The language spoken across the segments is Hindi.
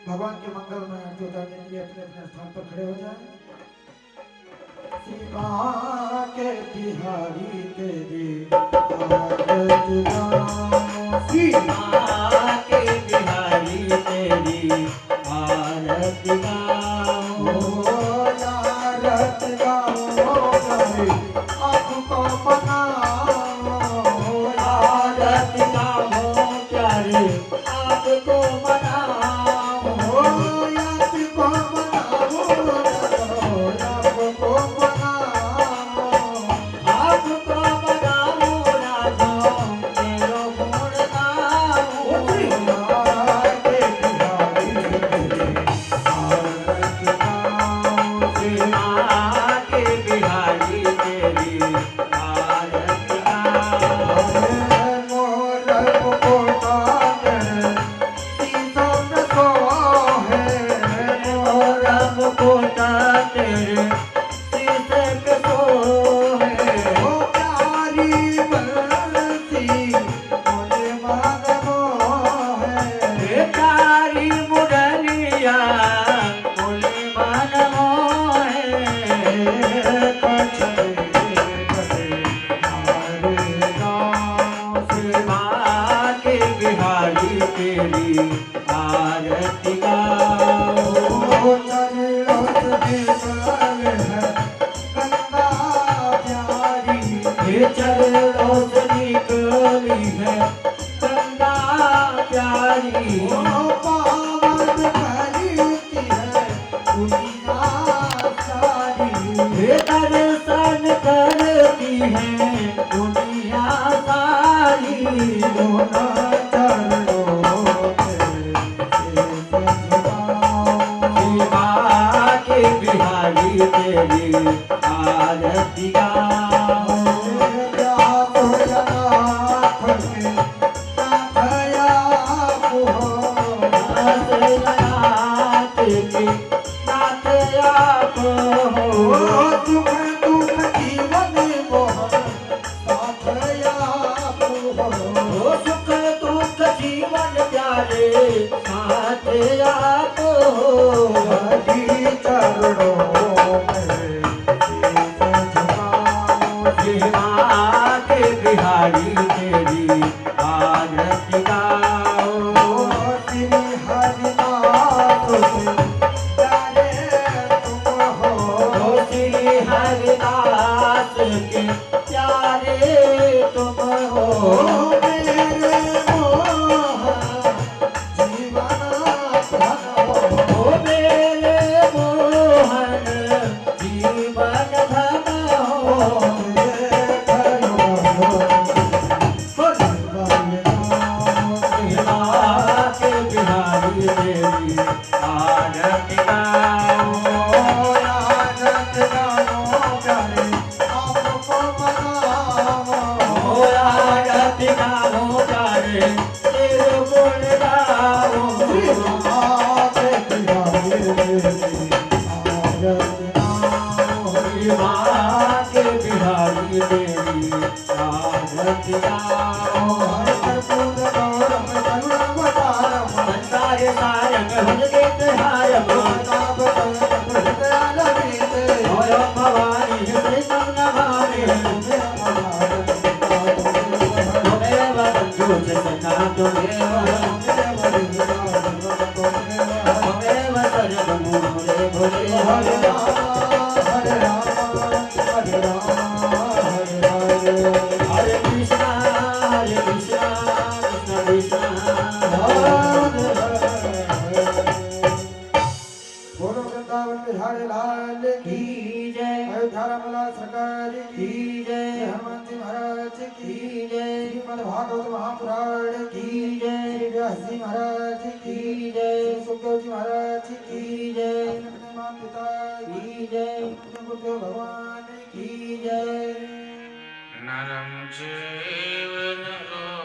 भगवान के मंगल में आरती उतारने के लिए अपने अपने स्थान पर खड़े हो जाए। सीमा के बिहारी तेरी आरती गाऊं, सीमा के बिहारी तेरी आरती गाऊं, आरती गाऊं कभी आपको मनाऊं, आरती गाऊं प्यारे आपको मनाऊं, आपको मनाऊं, आपको मनाऊं, आपको मनाऊं राधो तेरो गुण गाऊं, सीमा के बिहारी तेरी आरती गाऊं, रब कोटा तेरे शीशे पे सोहे, प्यारी मुरलिया बोले मन मोहे, सीमा के बिहारी तेरी आरती गाऊं, ये चरणों से निकली है गंगा प्यारी, ये दर्शन करती है दुनिया सारी, सीमा के बिहारी तेरी आरती गाऊं, नाथ आप हो, हो सुख दुख जीवन प्यारे साथ आप हो, सीमा के बिहारी तेरी आरती गाऊं, हो श्री हरिदास के प्यारे तुम हो, हो मेरे मोहन जीवन धन हो, सीमा के बिहारी तेरी आरती गाऊं, हो आरती गाऊं प्यारे तेरे गुण गाऊं, सीमा के बिहारी तेरी आरती गाऊं, संसार सारंग भज गीत हारम, ओय भवानी श्री नमामि, त्वमेव बन्धु च सखा त्वमेव सर्वं मुरे भुजे, हरे कृष्णा कृष्ण कृष्ण बोलो वृंदावन बिहारी लाल की जय, अयोध्या रामला सरकार की जय, हनुमान जी महाराज की जय, श्रीमद् भागवत महापुराण की जय, श्री व्यास जी महाराज की जय, श्री सुखदेव जी महाराज की जय, अपने माता पिता की जय, अपने गुरुदेव भगवान की जय, नरं चैव नरोत्तमं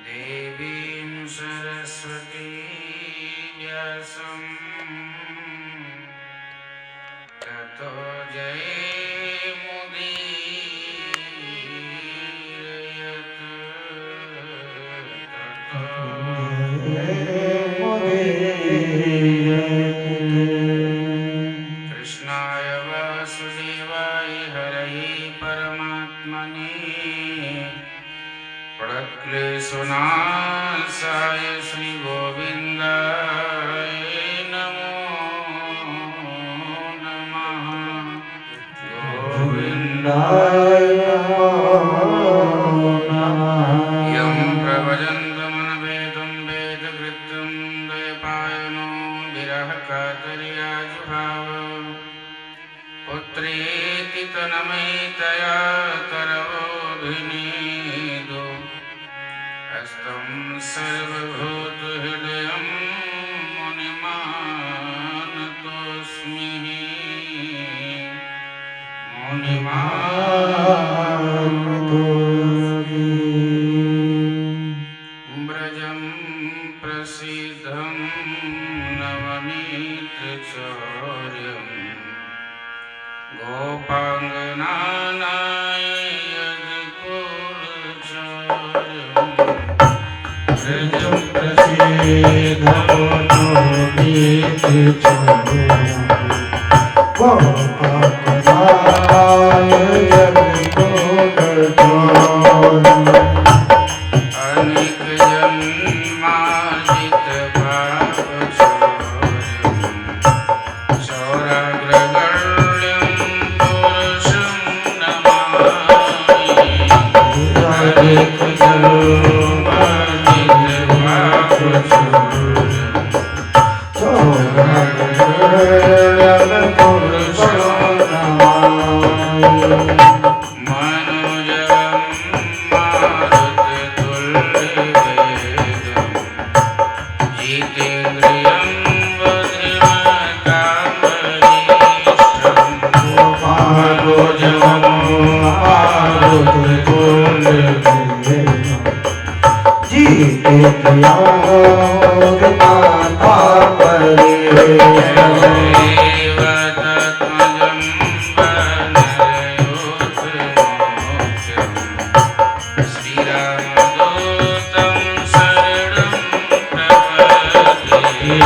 देवीं सरस्वती व्यासं ततो जयमुदीरये। प्रणक्लेशनाशाय श्री गोविंदाय नमो नमः। गोविंदाय नमो नमः। यं प्रभजन्तमनवेदं वेदकृत्यं द्वैपायनो विरहकातर्याजुभाव पुत्रेति तनमयितया तरवोऽभिनेदो हस्तं सर्वभूतहृदयं मुनिमानतोऽस्मि व्रजं प्रसीदं नवनीतचौर्यं गोपाङ्गनानाय यदकुलचौर्यं व्रजं प्रसीदं अनेक जन्मार्जित पापचौर्यं चौराग्रगण्यं पुरुषं नमामि। अनेक जन्मार्जित पापचौर्यं चौराग्रगण्यं पुरुषं नमामि। मनोजवं मारुततुल्यवेगं जितेन्द्रियं बुद्धिमतां मनोजवं मारुततुल्यवेगं देवदत्तमजं वनरयोत्तमोक्षं श्रीरामदूतं शरणं प्रपद्ये।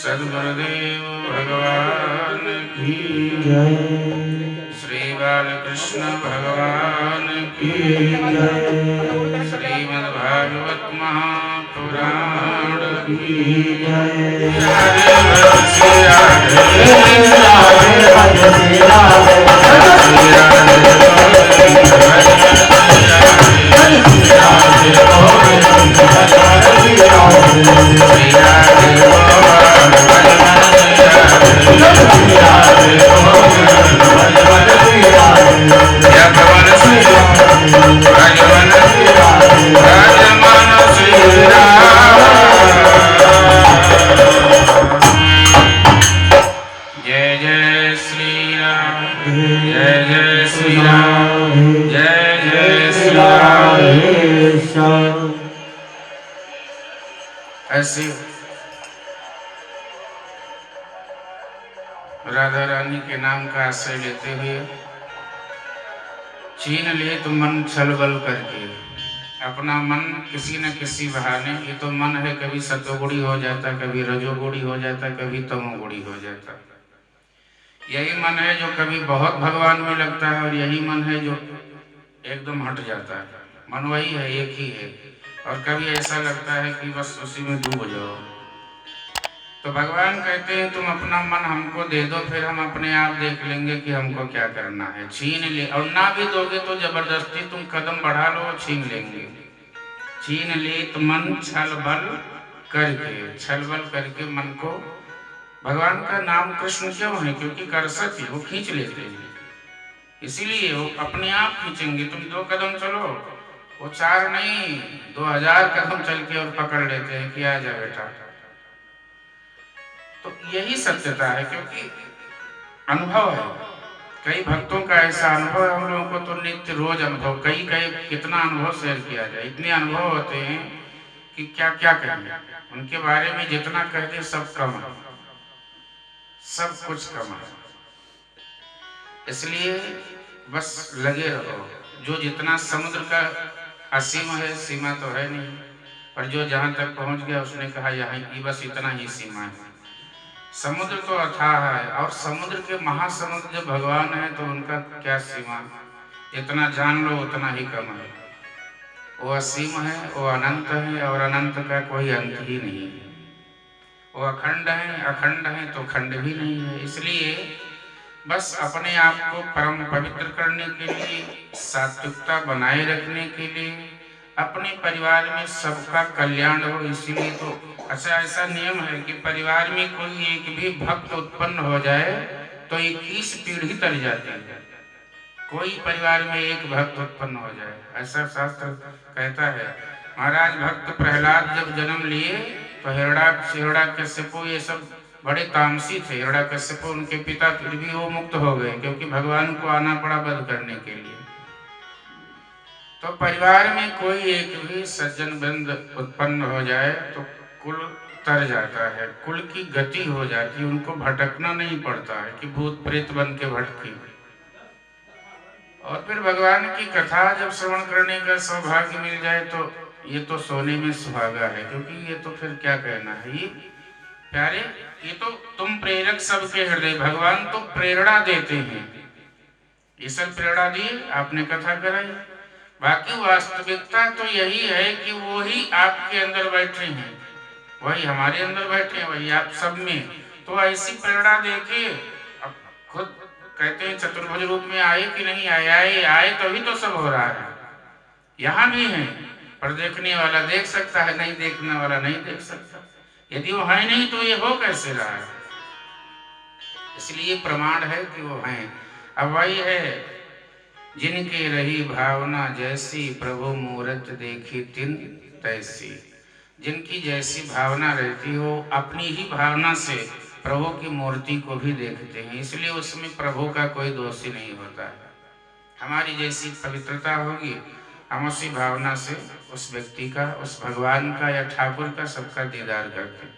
सद्गुरुदेव भगवान की जय। श्री बालकृष्ण भगवान की जय। श्रीमद्भागवत महापुराण की जय। जय जय श्री राम, जय जय श्री राम, जय जय श्री राम। ऐसे राधा रानी के नाम का आश्रय लेते हुए छीन लिए तो मन छल बल करके अपना मन किसी न किसी बहाने, ये तो मन है कभी सतोगुणी हो जाता, कभी रजोगुणी हो जाता, कभी तमोगुणी हो जाता। यही मन है जो कभी बहुत भगवान में लगता है और यही मन है जो एकदम हट जाता है। मन वही है, एक ही है। और कभी ऐसा लगता है कि बस उसी में डूब जाओ। तो भगवान कहते हैं तुम अपना मन हमको दे दो, फिर हम अपने आप देख लेंगे कि हमको क्या करना है। छीन ले, और ना भी दोगे तो जबरदस्ती तुम कदम बढ़ा लो, छीन लेंगे। छीन ले तो मन छल बल करके, छल बल करके मन को, भगवान का नाम कृष्ण क्यों है? क्योंकि करसत वो खींच लेते हैं, इसीलिए वो अपने आप खींचेंगे। तुम 2 कदम चलो, वो 4 नहीं 2000 कदम चल के और पकड़ लेते हैं कि आ जा बेटा। तो यही सत्यता है, क्योंकि अनुभव है। कई भक्तों का ऐसा अनुभव है, हम लोगों को तो नित्य रोज अनुभव, कई कितना अनुभव शेयर किया जाए, इतने अनुभव होते हैं कि क्या क्या कहेंगे। उनके बारे में जितना कह दे सब कम है, सब कुछ कम है। इसलिए बस लगे रहो। जो जितना समुद्र का असीम है, सीमा तो है नहीं, पर जो जहां तक पहुंच गया उसने कहा यहाँ की बस इतना ही सीमा है। समुद्र तो अथाह है, और समुद्र के महासमुद्र जब भगवान है तो उनका क्या सीमा। जितना जान लो उतना ही कम है। वो असीम है, वो अनंत है, और अनंत का कोई अंत ही नहीं है। वो अखंड है, अखंड है तो खंड भी नहीं है। इसलिए बस अपने आप को परम पवित्र करने के लिए, सात्विकता बनाए रखने के लिए, अपने परिवार में सबका कल्याण हो, इसीलिए तो अच्छा ऐसा नियम है कि परिवार में कोई एक भी भक्त उत्पन्न हो जाए तो 21 पीढ़ी टल जाती है। कोई परिवार में एक भक्त उत्पन्न हो जाए, ऐसा शास्त्र कहता है। महाराज भक्त प्रहलाद जब जन्म लिए तो हिरण्याकश्यपु ये सब बड़े तामसी थे। हिरण्याकश्यपु उनके पिता, फिर भी वो मुक्त हो गए क्योंकि भगवान को आना पड़ा वध करने के लिए। तो परिवार में कोई एक भी सज्जन बंद उत्पन्न हो जाए तो कुल तर जाता है, कुल की गति हो जाती है। उनको भटकना नहीं पड़ता है कि भूत प्रेत बन के भटके। और फिर भगवान की कथा जब श्रवण करने का सौभाग्य मिल जाए तो ये तो सोने में सुहागा है, क्योंकि ये तो फिर क्या कहना है। ये प्यारे, ये तो तुम प्रेरक सबके हृदय, भगवान तो प्रेरणा देते हैं। ये सब प्रेरणा दिए, आपने कथा कराई, बाकी वास्तविकता तो यही है कि वो ही आपके अंदर बैठे हैं, वही हमारे अंदर बैठे हैं, वही आप सब में। तो ऐसी प्रेरणा देके अब खुद कहते हैं चतुर्भुज रूप में आए कि नहीं आए, आए तभी तो सब हो रहा है। यहाँ भी है, पर देखने वाला देख सकता है, नहीं देखने वाला नहीं देख सकता। यदि वो है नहीं तो ये हो कैसे रहा है? इसलिए प्रमाण है कि वो है। अब वही है, जिनके रही भावना जैसी, प्रभु मूरत देखी तिन तैसी। जिनकी जैसी भावना रहती हो, अपनी ही भावना से प्रभु की मूर्ति को भी देखते हैं, इसलिए उसमें प्रभु का कोई दोष ही नहीं होता है। हमारी जैसी पवित्रता होगी, हम उसी भावना से उस व्यक्ति का, उस भगवान का या ठाकुर का सबका दीदार करते हैं।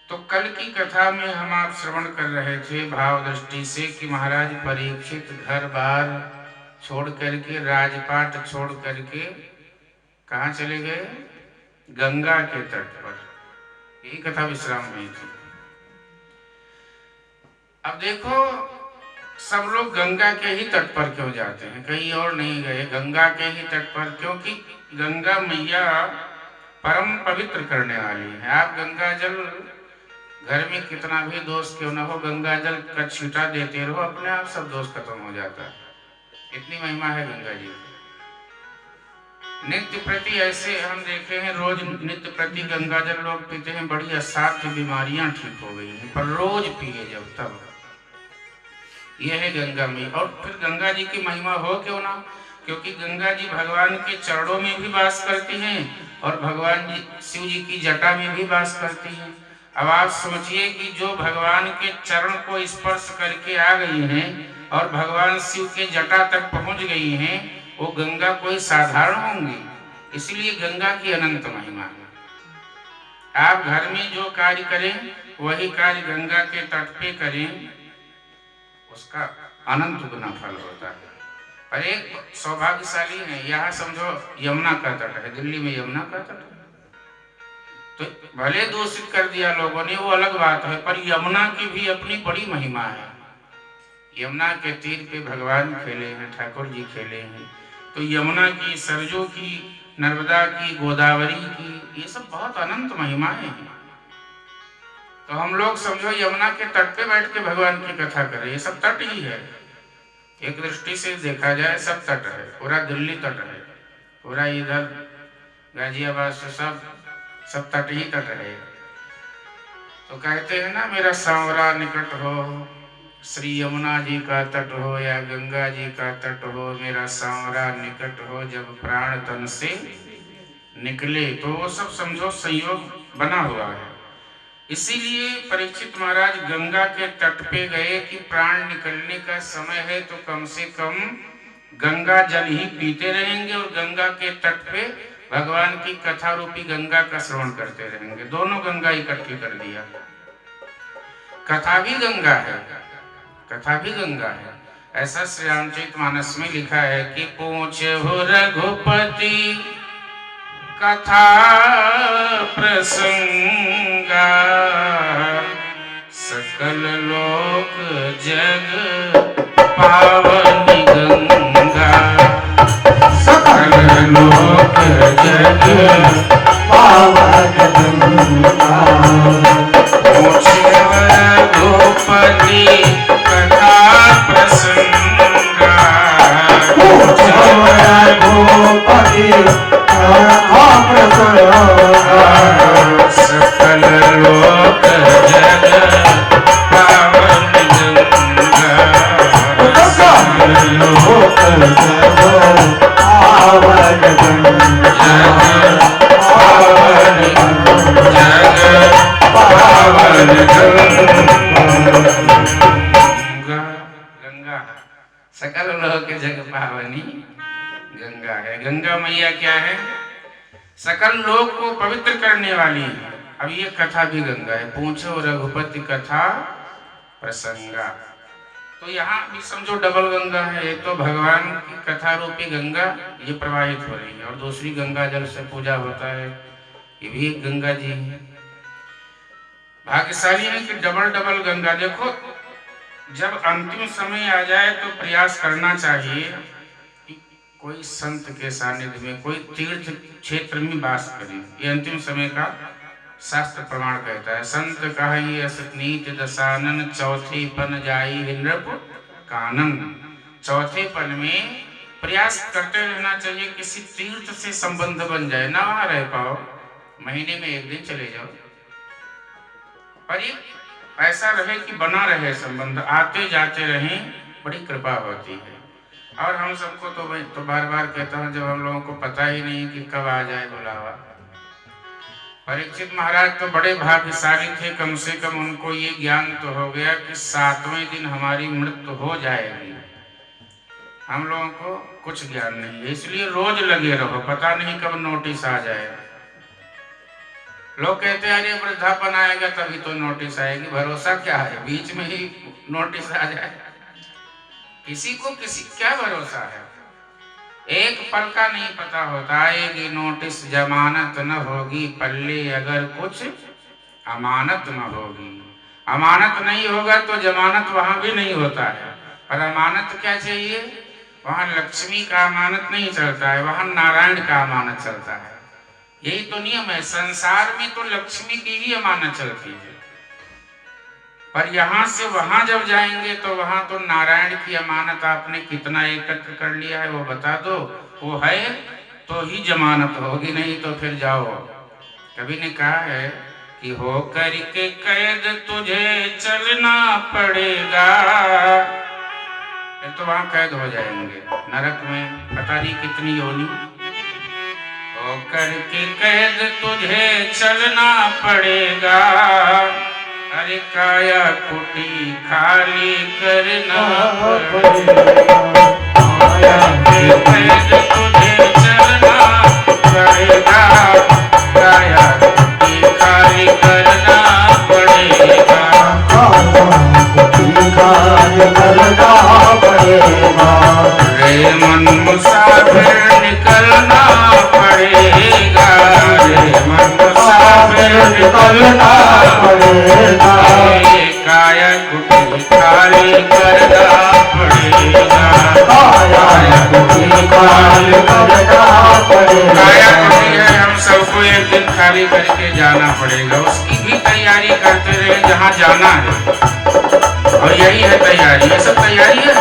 तो कल की कथा में हम आप श्रवण कर रहे थे भाव दृष्टि से कि महाराज परीक्षित घर बार छोड़ करके, राजपाट छोड़ करके कहाँ चले गए? गंगा के तट पर। यही कथा विश्राम हुई थी। अब देखो, सब लोग गंगा के ही तट पर क्यों जाते हैं, कहीं और नहीं गए, गंगा के ही तट पर, क्योंकि गंगा मैया परम पवित्र करने वाली है। आप गंगा जल, घर में कितना भी दोष क्यों ना हो, गंगा जल का छींटा देते रहो, अपने आप सब दोष खत्म हो जाता है। इतनी महिमा है गंगा जी। नित्य प्रति ऐसे हम देखे हैं, रोज नित्य प्रति गंगा जल लोग पीते हैं, बड़ी असाध्य बीमारियां ठीक हो गई हैं, पर रोज पिए जब तब। यह है गंगा में। और फिर गंगा जी की महिमा हो क्यों ना, क्योंकि गंगा जी भगवान के चरणों में भी वास करती हैं और भगवान जी शिव जी की जटा में भी वास करती हैं। अब आप सोचिए कि जो भगवान के चरण को स्पर्श करके आ गई हैं और भगवान शिव के जटा तक पहुंच गई हैं, वो गंगा कोई साधारण होंगी। इसलिए गंगा की अनंत महिमा है। आप घर में जो कार्य करें वही कार्य गंगा के तट पे करें, उसका अनंत गुना फल होता है। और एक सौभाग्यशाली है, यहाँ समझो यमुना का तट है, दिल्ली में यमुना का तट है, तो भले दूषित कर दिया लोगों ने, वो अलग बात है, पर यमुना की भी अपनी बड़ी महिमा है। यमुना के तीर पे भगवान खेले हैं, ठाकुर जी खेले हैं। तो यमुना की, सरजू की, नर्मदा की, गोदावरी की, ये सब बहुत अनंत महिमाएं हैं। तो हम लोग समझो यमुना के तट पे बैठ के भगवान की कथा करें, ये सब तट ही है। एक दृष्टि से देखा जाए सब तट है, पूरा दिल्ली तट है, पूरा इधर गाजियाबाद से सब सब तट ही तट है। तो कहते हैं ना, मेरा सांवरा निकट हो, श्री यमुना जी का तट हो या गंगा जी का तट हो, मेरा सांवरा निकट हो, जब प्राण तन से निकले। तो वो सब समझो संयोग बना हुआ है। इसीलिए परीक्षित महाराज गंगा के तट पे गए कि प्राण निकलने का समय है, तो कम से कम गंगा जल ही पीते रहेंगे और गंगा के तट पे भगवान की कथा रूपी गंगा का श्रवण करते रहेंगे। दोनों गंगा इकट्ठी कर दिया। कथा भी गंगा है, कथा भी गंगा है। ऐसा श्री रामचरितमानस में लिखा है कि पूछे हो रघुपति कथा प्रसंगा, सकल लोक जग पावनी गंगा, सकल लोक जग पावनी गंगा। पूछे रघुपति कथा प्रसंगा, पूछे रघुपति कथा प्रसंगा, सकल लोक जग पावनी गंगा, सकल लोक जग पावनी गंगा, पावनी जग पावन गंगा, सकल लोक जग पावनी गंगा है। गंगा मैया क्या है? सकल लोक को पवित्र करने वाली है। अब ये कथा भी गंगा है। पूछो रघुपति कथा प्रसंगा, तो यहाँ भी समझो डबल गंगा है। एक तो भगवान की कथा रूपी गंगा ये प्रवाहित हो रही है, और दूसरी गंगा जल से पूजा होता है, ये भी एक गंगा जी है। भाग्यशाली है कि डबल डबल गंगा। देखो, जब अंतिम समय आ जाए तो प्रयास करना चाहिए कि कोई संत के सानिध्य में, कोई तीर्थ क्षेत्र में वास करें। ये अंतिम समय का शास्त्र प्रमाण कहता है। संत कहिए असत नीति दशानन, चौथे पन जाई नृप कानन। चौथे पन में प्रयास करते रहना चाहिए, किसी तीर्थ से संबंध बन जाए। ना वहां रह पाओ, महीने में एक दिन चले जाओ, पर ये ऐसा रहे कि बना रहे संबंध, आते जाते रहें, बड़ी कृपा होती है। और हम सबको तो बार बार कहता हूँ, जब हम लोगों को पता ही नहीं कि कब आ जाए बुलावा। परीक्षित महाराज तो बड़े भाग्यशाली थे, कम से कम उनको ये ज्ञान तो हो गया कि 7वें दिन हमारी मृत्यु हो जाएगी। हम लोगों को कुछ ज्ञान नहीं है, इसलिए रोज लगे रहो, पता नहीं कब नोटिस आ जाए। लोग कहते हैं अरे वृद्धापन आएगा तभी तो नोटिस आएगी। भरोसा क्या है, बीच में ही नोटिस आ जाए? किसी को किसी क्या भरोसा है? एक पल का नहीं पता होता। आएगी नोटिस, जमानत न होगी पल्ले, अगर कुछ अमानत न होगी। अमानत नहीं होगा तो जमानत वहां भी नहीं होता है। पर अमानत क्या चाहिए? वहां लक्ष्मी का अमानत नहीं चलता है, वहां नारायण का अमानत चलता है। यही तो नियम है। संसार में तो लक्ष्मी की ही अमानत चलती है, पर यहाँ से वहां जब जाएंगे तो वहां तो नारायण की अमानत आपने कितना एकत्र कर लिया है वो बता दो। वो है तो ही जमानत होगी, नहीं तो फिर जाओ। कभी ने कहा है कि हो करके कैद तुझे चलना पड़ेगा, फिर तो वहां कैद हो जाएंगे नरक में, पता नहीं कितनी योनि। हो करके कैद तुझे चलना पड़ेगा, अरे काया कुटी खाली करना पड़ेगा। काया के कैद तुझे चलना पड़ेगा, काया कुटी खाली करना पड़ेगा, काया कुटी खाली करना पड़ेगा। रे मन मुसाफिर निकलना पड़ेगा, रे मन मुसाफिर निकलना पड़ेगा, काया कुटी खाली करना पड़ेगा, काया कुटी खाली करना पड़ेगा। काया कुटी है, हम सबको एक दिन खाली करके जाना पड़ेगा। उसकी भी तैयारी करते रहे जहाँ जाना है, और यही है तैयारी। ये सब तैयारी है।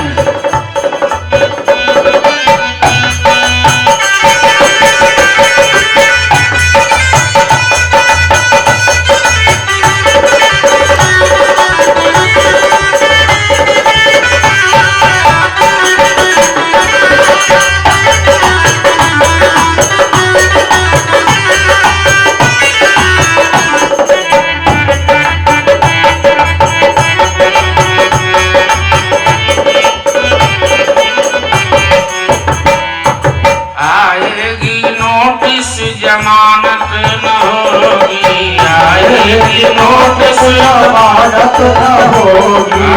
अमानत न होगी, आएगी नोटिस अमानत न होगी।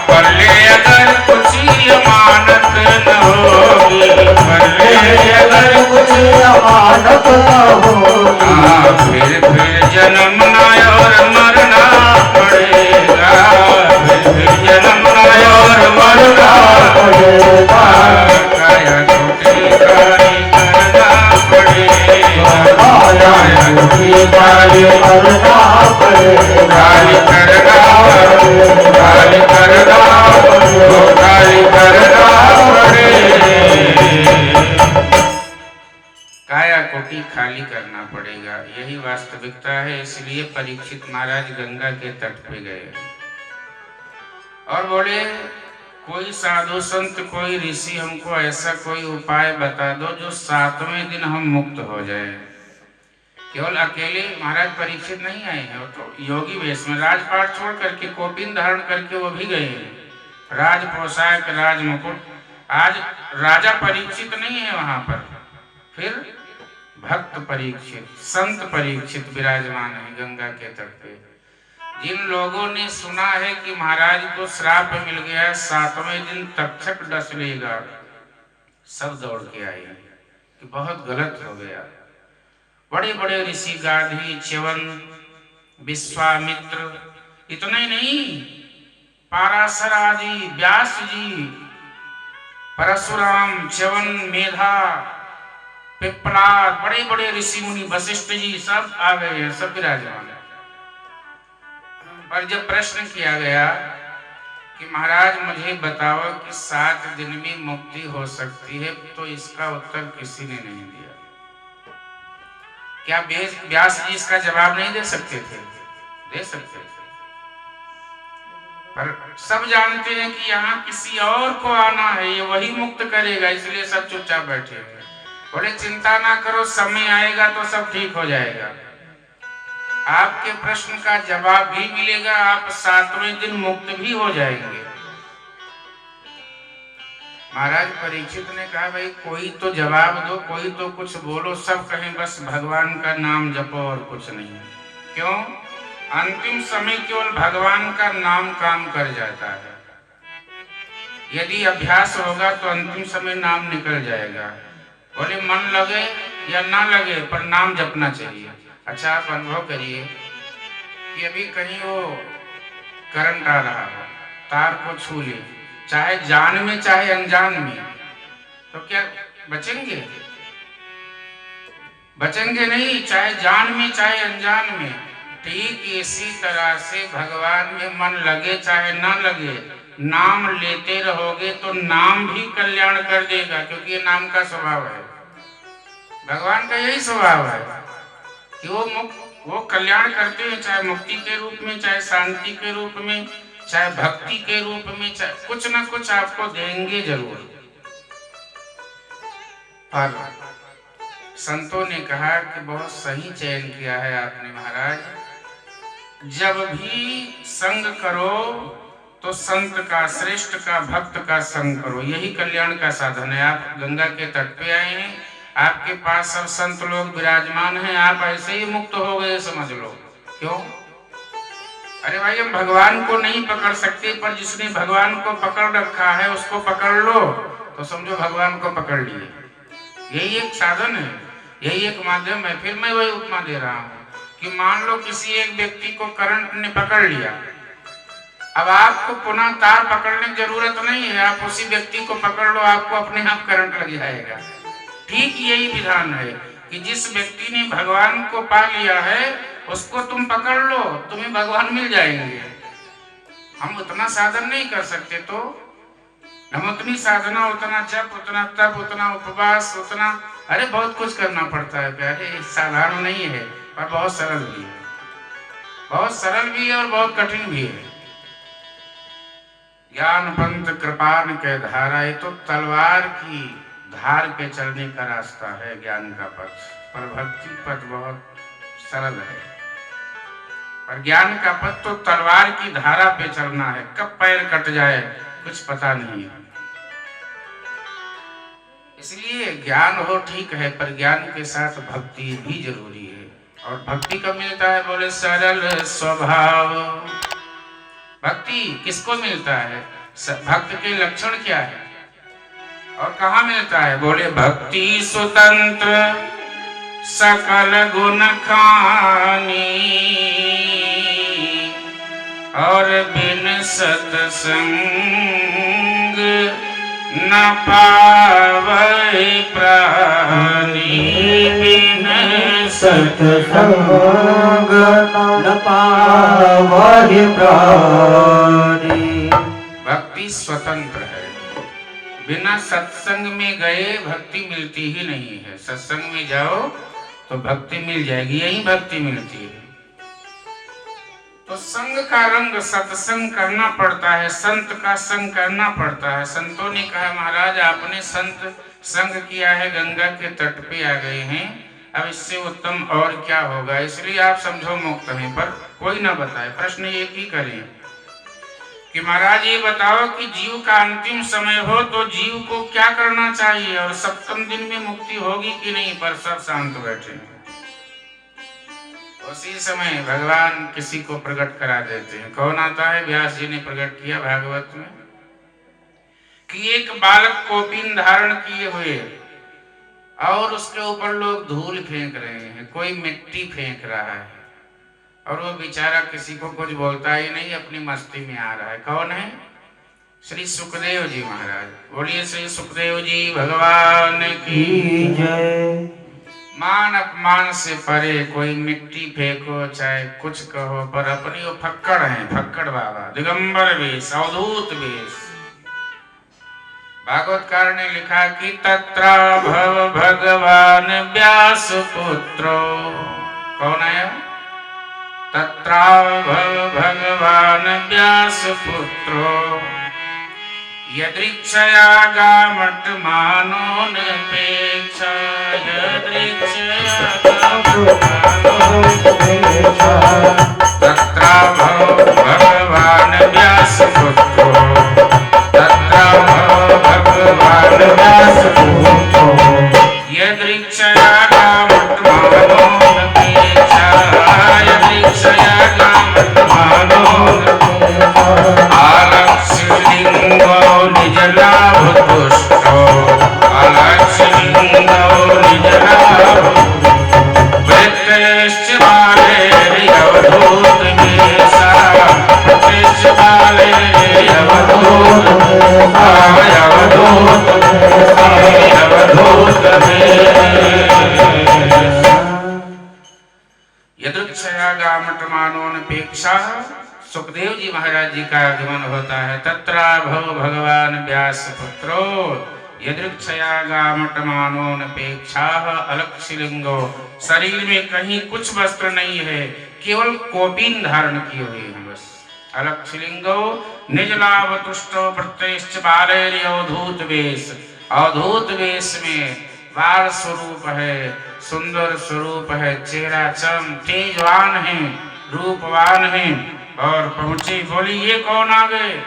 पल्ले अगर कुछ अमानत न होगी, पल्ले अगर कुछ अमानत न होगी। फिर जन्मना और मरना पड़ेगा, फिर जन्मना और मरना पड़ेगा। काया छोटी कारी करना पड़ेगा, काया छोटी कारी करना पड़ेगा। काली करना, काली करना, काली करना पड़ेगा। काया कोटि खाली करना पड़ेगा, यही वास्तविकता है। इसलिए परीक्षित महाराज गंगा के तट पे गए और बोले, कोई साधु संत, कोई ऋषि हमको ऐसा कोई उपाय बता दो जो 7वें दिन हम मुक्त हो जाए। केवल अकेले महाराज परीक्षित नहीं आए हैं, वो तो योगी वेश में राजपाट छोड़ करके कोपिन धारण करके वो भी गए हैं, राज पोशाक, राज मुकुट। आज राजा परीक्षित नहीं है वहां पर, फिर भक्त परीक्षित, संत परीक्षित विराजमान है गंगा के तट पे। जिन लोगों ने सुना है कि महाराज को श्राप मिल गया, 7वें दिन तक्षक डस लेगा, सब दौड़ के आए कि बहुत गलत हो गया। बड़े बड़े ऋषि गाधी, च्यवन, विश्वामित्र, इतने नहीं, पाराशर आदि, व्यास जी, परशुराम, च्यवन, मेधा, पिपलाद, बड़े बड़े ऋषि मुनि, वशिष्ठ जी सब आ गए हैं, सब विराजमान। पर जब प्रश्न किया गया कि महाराज मुझे बताओ कि 7 दिन में मुक्ति हो सकती है, तो इसका उत्तर किसी ने नहीं दिया। क्या व्यास जी इसका जवाब नहीं दे सकते थे? दे सकते थे, पर सब जानते हैं कि यहाँ किसी और को आना है, ये वही मुक्त करेगा, इसलिए सब चुपचाप बैठे हैं। बोले चिंता ना करो, समय आएगा तो सब ठीक हो जाएगा, आपके प्रश्न का जवाब भी मिलेगा, आप 7वें दिन मुक्त भी हो जाएंगे। महाराज परीक्षित ने कहा, भाई कोई तो जवाब दो, कोई तो कुछ बोलो। सब कहें बस भगवान का नाम जपो और कुछ नहीं। क्यों? अंतिम समय केवल भगवान का नाम काम कर जाता है। यदि अभ्यास होगा तो अंतिम समय नाम निकल जाएगा। बोले मन लगे या ना लगे पर नाम जपना चाहिए। अच्छा, आप अनुभव करिए कि अभी कहीं वो करंट आ रहा हो, तार को छू ले, चाहे जान में चाहे अनजान में, तो क्या बचेंगे? बचेंगे नहीं, चाहे जान में चाहे अनजान में। ठीक इसी तरह से भगवान में मन लगे चाहे ना लगे, नाम लेते रहोगे तो नाम भी कल्याण कर देगा, क्योंकि ये नाम का स्वभाव है। भगवान का यही स्वभाव है कि वो कल्याण करते हैं, चाहे मुक्ति के रूप में, चाहे शांति के रूप में, चाहे भक्ति के रूप में, चाहे कुछ ना कुछ आपको देंगे जरूर। पर संतों ने कहा कि बहुत सही चयन किया है आपने महाराज, जब भी संग करो तो संत का, श्रेष्ठ का, भक्त का संग करो, यही कल्याण का साधन है। आप गंगा के तट पे आए हैं, आपके पास सब संत लोग विराजमान हैं, आप ऐसे ही मुक्त हो गए समझ लो। क्यों? अरे भाई, हम भगवान को नहीं पकड़ सकते, पर जिसने भगवान को पकड़ रखा है उसको पकड़ लो, तो समझो भगवान को पकड़ लिए। यही एक साधन है, यही एक माध्यम है। फिर मैं वही उपमा दे रहा हूँ कि मान लो किसी एक व्यक्ति को करंट ने पकड़ लिया, अब आपको पुनः तार पकड़ने की जरूरत नहीं है, आप उसी व्यक्ति को पकड़ लो, आपको अपने आप करंट लग जाएगा। ठीक यही विधान है कि जिस व्यक्ति ने भगवान को पा लिया है उसको तुम पकड़ लो, तुम्हें भगवान मिल जाएंगे। हम उतना साधन नहीं कर सकते, तो हम उतनी साधना, उतना जप, उतना तप, उतना उपवास, उतना अरे बहुत कुछ करना पड़ता है प्यारे। साधारण नहीं है, पर बहुत सरल भी है, बहुत सरल भी है और बहुत कठिन भी है। ज्ञान पंथ कृपान के धारा, ये तो तलवार की धार पे चलने का रास्ता है ज्ञान का पथ, पर भक्ति पथ बहुत सरल है। पर ज्ञान का पथ तो तलवार की धारा पे चलना है, कब पैर कट जाए कुछ पता नहीं है। इसलिए ज्ञान हो ठीक है, पर ज्ञान के साथ भक्ति भी जरूरी है। और भक्ति कब मिलता है? बोले सरल स्वभाव। भक्ति किसको मिलता है? भक्त के लक्षण क्या है और कहाँ मिलता है? बोले भक्ति स्वतंत्र सकल गुण खानी, और बिन सत्संग न पावै प्राणी, बिन सत्संग न पावै प्राणी। भक्ति स्वतंत्र है, बिना सत्संग में गए भक्ति मिलती ही नहीं है। सत्संग में जाओ तो भक्ति मिल जाएगी, यही भक्ति मिलती है। तो संग का रंग सत्संग करना पड़ता है, संत का संग करना पड़ता है। संतों ने कहा महाराज आपने संत संग किया है, गंगा के तट पे आ गए हैं, अब इससे उत्तम और क्या होगा, इसलिए आप समझो मुक्त हैं। पर कोई ना बताए, प्रश्न एक ही करें कि महाराज ये बताओ कि जीव का अंतिम समय हो तो जीव को क्या करना चाहिए, और सप्तम दिन में मुक्ति होगी कि नहीं? पर सब शांत बैठे। उसी समय भगवान किसी को प्रकट करा देते हैं। कौन आता है? व्यास जी ने प्रकट किया भागवत में कि एक बालक कौपीन धारण किए हुए और उसके ऊपर लोग धूल फेंक रहे हैं, कोई मिट्टी फेंक रहा है, और वो बेचारा किसी को कुछ बोलता ही नहीं, अपनी मस्ती में आ रहा है। कौन है? श्री सुखदेव जी महाराज। बोलिए श्री सुखदेव जी भगवान की जय। मान अपमान से परे, कोई मिट्टी फेंको चाहे कुछ कहो, पर अपनी वो फक्कड़ है, फक्कड़ बाबा, दिगंबर वेश, अवधूत वेश। भागवतकार ने लिखा कि तत्रा भव भगवान व्यास पुत्रो। कौन है? तत्रा भव भगवान व्यास पुत्रो, यदृक्षया गामट मानोनपेक्षा, यदृक्षया गामट मानोनपेक्षा, तत्रा भव भगवान व्यास पुत्रो, तत्रा भव भगवान व्यास पुत्रो, यदृक्षया गामट मानोनपेक्षा, यदृक्षया गामट मानोनपेक्षा, आलक्ष्यलिंगो निज लाभ तुष्टो, आलक्ष्यलिंगो निज लाभ, वृत्तश्च बाले अवधूत वेशा, वृत्तश्च बाले अवधूत वेशा, अवधूत वेशा। यदृक्षया गामट मानोनपेक्षा, सुखदेव जी महाराज जी का आगमन होता है। तत्रा भव भगवान व्यास पुत्रो, यदृक्षया गामट मानोनपेक्षा, अलक्ष्यलिंगो, शरीर में कहीं कुछ वस्त्र नहीं है, केवल कौपीन धारण किए हुए हैं बस। अलक्ष्यलिंगो निज लाभ तुष्टो, वृत्तश्च बालैर् अवधूत वेश, अवधूत वेश में बाल स्वरूप है, सुंदर स्वरूप है, चेहरा चम तेजवान है, रूपवान है, और पहुंचे। बोली ये कौन आ गए?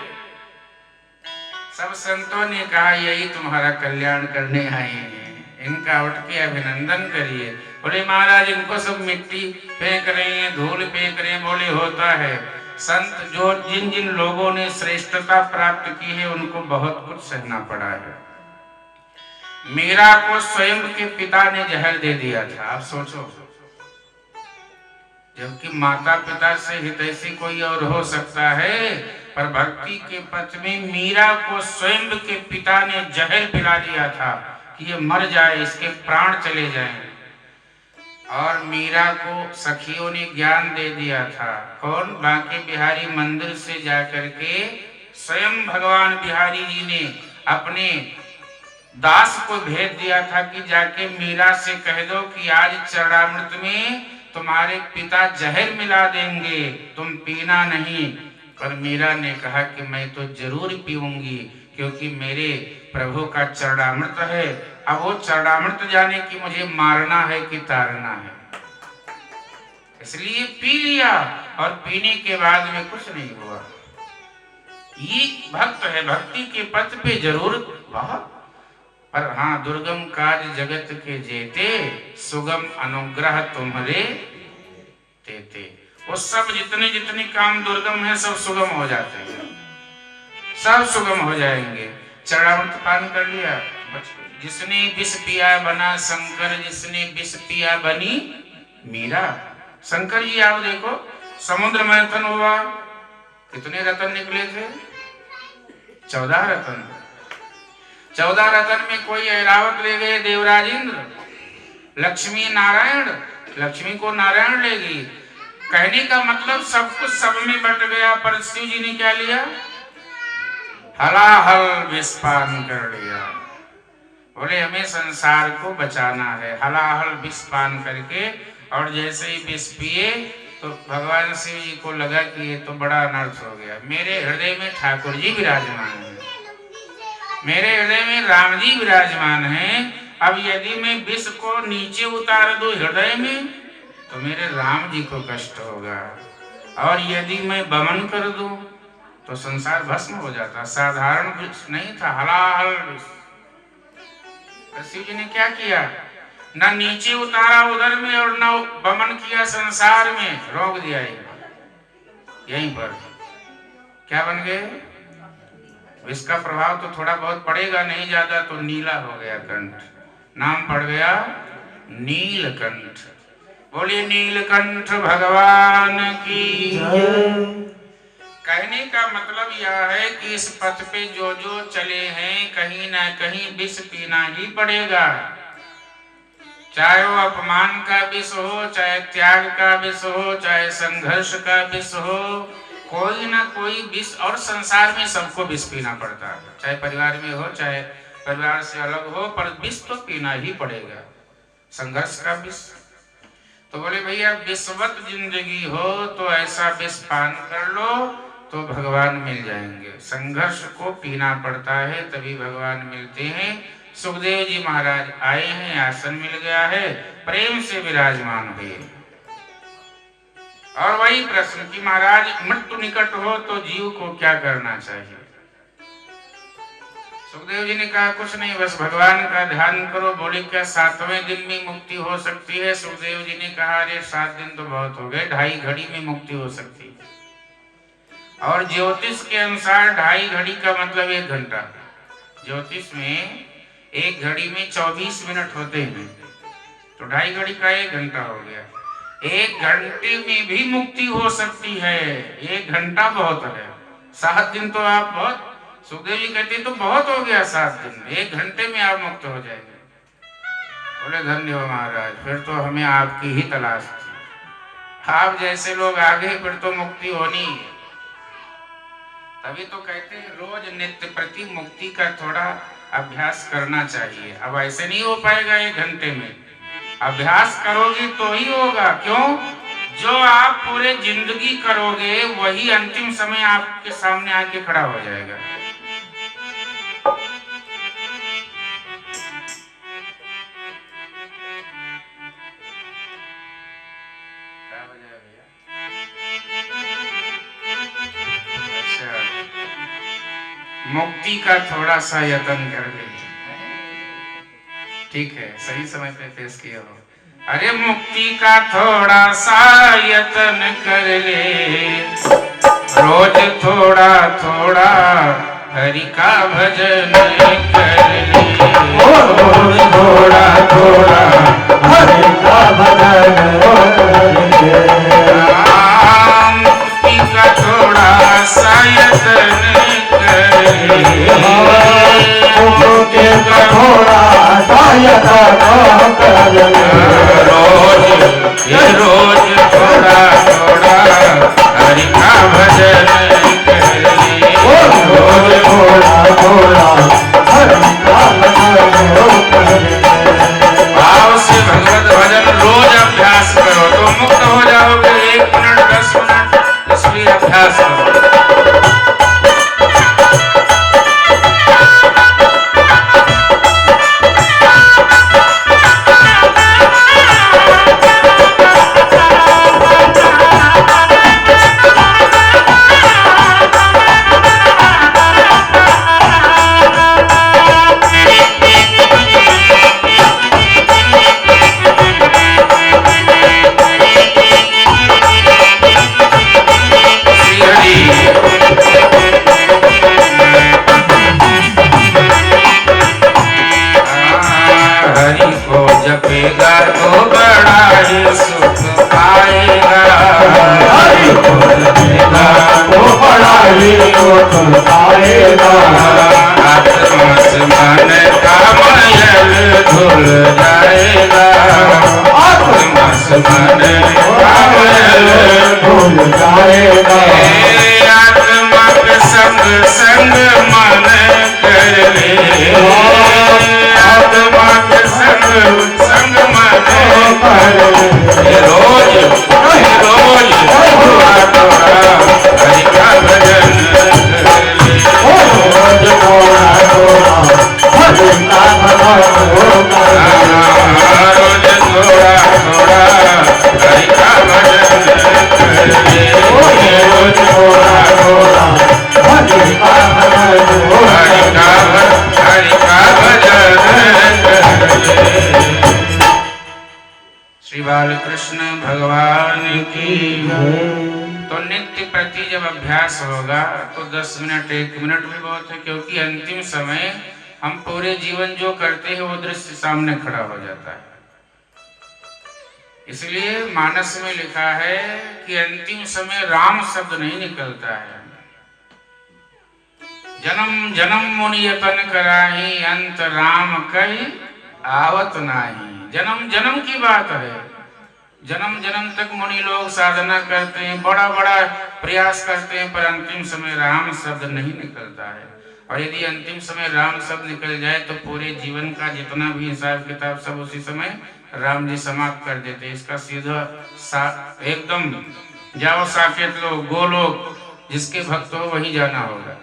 सब संतों ने कहा यही तुम्हारा कल्याण करने आए हैं, इनका उठ के अभिनंदन करिए। बोले महाराज इनको सब मिट्टी फेंक रहे हैं, धूल फेंक रहे हैं। बोले होता है, संत जो जिन जिन लोगों ने श्रेष्ठता प्राप्त की है उनको बहुत कुछ सहना पड़ा है। मीरा को स्वयं के पिता ने जहर दे दिया था, आप सोचो, जबकि माता पिता से हितैषी कोई और हो सकता है, पर भक्ति के पथ में मीरा को स्वयं के पिता ने जहर पिला दिया था कि ये मर जाए, इसके प्राण चले जाएं। और मीरा को सखियों ने ज्ञान दे दिया था। कौन? बांके बिहारी मंदिर से जाकर के स्वयं भगवान बिहारी जी ने अपने दास को भेज दिया था कि जाके मीरा से कह दो कि आज चरणामृत में तुम्हारे पिता जहर मिला देंगे, तुम पीना नहीं। पर मीरा ने कहा कि मैं तो जरूर पीऊंगी, क्योंकि मेरे प्रभु का चरणामृत है। अब वो चरणामृत जाने की मुझे मारना है कि तारना है, इसलिए पी लिया। और पीने के बाद में कुछ नहीं हुआ। ये भक्त है, भक्ति के पथ पे जरूर बहुत पर हाँ, दुर्गम काज जगत के जेते, सुगम अनुग्रह तुम्हारे तेते। वो सब जितने जितने काम दुर्गम है सब सुगम हो जाते हैं, सब सुगम हो जाएंगे। चरणामृत पान कर लिया, जिसने विष पिया बना शंकर, जिसने विष पिया बनी मीरा। शंकर जी आप देखो, समुद्र मंथन हुआ, कितने रतन निकले थे? 14 रतन। 14 रतन में कोई ऐरावत ले गए देवराज इंद्र, लक्ष्मी नारायण, लक्ष्मी को नारायण ले गई। कहने का मतलब सब कुछ सब में बट गया, पर शिव जी ने क्या लिया? हलाहल विषपान कर लिया। बोले हमें संसार को बचाना है, हलाहल विषपान करके। और जैसे ही विष पिए तो भगवान शिव जी को लगा कि ये तो बड़ा अनर्थ हो गया। मेरे हृदय में ठाकुर जी विराजमान है, मेरे हृदय में राम जी विराजमान हैं। अब यदि मैं विष को नीचे उतार दूं हृदय में तो मेरे राम जी को कष्ट होगा, और यदि मैं बमन कर दूं तो संसार भस्म हो जाता। साधारण विष नहीं था, हलाहल विष। शिव जी ने क्या किया? न नीचे उतारा उधर में और न बमन किया संसार में, रोक दिया यहीं पर। क्या बन गए? विष का प्रभाव तो थोड़ा बहुत पड़ेगा, नहीं ज्यादा, तो नीला हो गया कंठ, नाम पड़ गया नीलकंठ। बोलिए नीलकंठ भगवान की। कहने का मतलब यह है कि इस पथ पे जो जो चले हैं कहीं ना कहीं विष पीना ही पड़ेगा। चाहे वो अपमान का विष हो, चाहे त्याग का विष हो, चाहे संघर्ष का विष हो, कोई ना कोई विष। और संसार में सबको विष पीना पड़ता है, चाहे परिवार में हो चाहे परिवार से अलग हो, पर विष तो पीना ही पड़ेगा, संघर्ष का विष। तो बोले भैया विषवत जिंदगी हो तो ऐसा विष पान कर लो तो भगवान मिल जाएंगे। संघर्ष को पीना पड़ता है तभी भगवान मिलते हैं। सुखदेव जी महाराज आए हैं, आसन मिल गया है, प्रेम से विराजमान हुए। और वही प्रश्न कि महाराज मृत्यु निकट हो तो जीव को क्या करना चाहिए? सुखदेव जी ने कहा कुछ नहीं, बस भगवान का ध्यान करो। बोले क्या 7वें दिन में मुक्ति हो सकती है? सुखदेव जी ने कहा अरे 7 दिन तो बहुत हो गए, 2.5 घड़ी में मुक्ति हो सकती है। और ज्योतिष के अनुसार 2.5 घड़ी का मतलब 1 घंटा। ज्योतिष में 1 घड़ी में 24 मिनट होते हैं, तो 2.5 घड़ी का 1 घंटा हो गया। 1 घंटे में भी मुक्ति हो सकती है, 1 घंटा बहुत है। 7 दिन तो आप बहुत, सुखदेव जी कहते तो बहुत हो गया 7 दिन, 1 घंटे में आप मुक्त हो जाएंगे। बोले धन्य हो महाराज, फिर तो हमें आपकी ही तलाश थी। आप जैसे लोग आ गए फिर तो मुक्ति होनी है। तभी तो कहते हैं रोज नित्य प्रति मुक्ति का थोड़ा अभ्यास करना चाहिए। अब ऐसे नहीं हो पाएगा 1 घंटे में, अभ्यास करोगे तो ही होगा। क्यों? जो आप पूरे जिंदगी करोगे वही अंतिम समय आपके सामने आके खड़ा हो जाएगा। मुक्ति का थोड़ा सा यत्न कर ले, ठीक है, सही समय पे पेश किया हो। अरे मुक्ति का थोड़ा सा यत्न कर ले, रोज थोड़ा थोड़ा हरि का भजन कर ले। रोज थोड़ा थोड़ा हरि का भजन कर ले। मुक्ति का थोड़ा सा यत्न रोज थोड़ा थोड़ा हरि का भजन रोज थोड़ा थोड़ा हरि का भजन। भाव से भगवत भजन रोज अभ्यास करो तो मुक्त हो जाओगे। 1 मिनट 10 मिनट इसलिए अभ्यास करो। मन का भजन भूल जाएगा। आत्मा के संग संग मन कर ले, आत्मा के संग संग मन कर ले। रोज रोज थोड़ा थोड़ा हरि का भजन कर ले, रोज थोड़ा थोड़ा हरि का भजन होगा। रोज थोड़ा थोड़ा हरि का भजन कर ले, रोज थोड़ा थोड़ा हरि का भजन होगा। हरि का भजन कर ले। श्री बालकृष्ण भगवान की जय। तो नित्य प्रति जब अभ्यास होगा तो 10 मिनट 1 मिनट भी बहुत है, क्योंकि अंतिम समय हम पूरे जीवन जो करते हैं वो दृश्य सामने खड़ा हो जाता है। इसलिए मानस में लिखा है कि अंतिम समय राम शब्द नहीं निकलता है। जन्म जन्म मुनि यतन कराही, अंत राम कही आवत नाही। जन्म जन्म की बात है, जन्म जन्म तक मुनि लोग साधना करते हैं, बड़ा बड़ा प्रयास करते हैं, पर अंतिम समय राम शब्द नहीं निकलता है। और यदि अंतिम समय राम शब्द निकल जाए तो पूरे जीवन का जितना भी हिसाब किताब सब उसी समय राम जी समाप्त कर देते हैं। इसका सीधा एकदम जाओ साकेत लोग गोलोक, जिसके भक्त हो वही जाना होगा।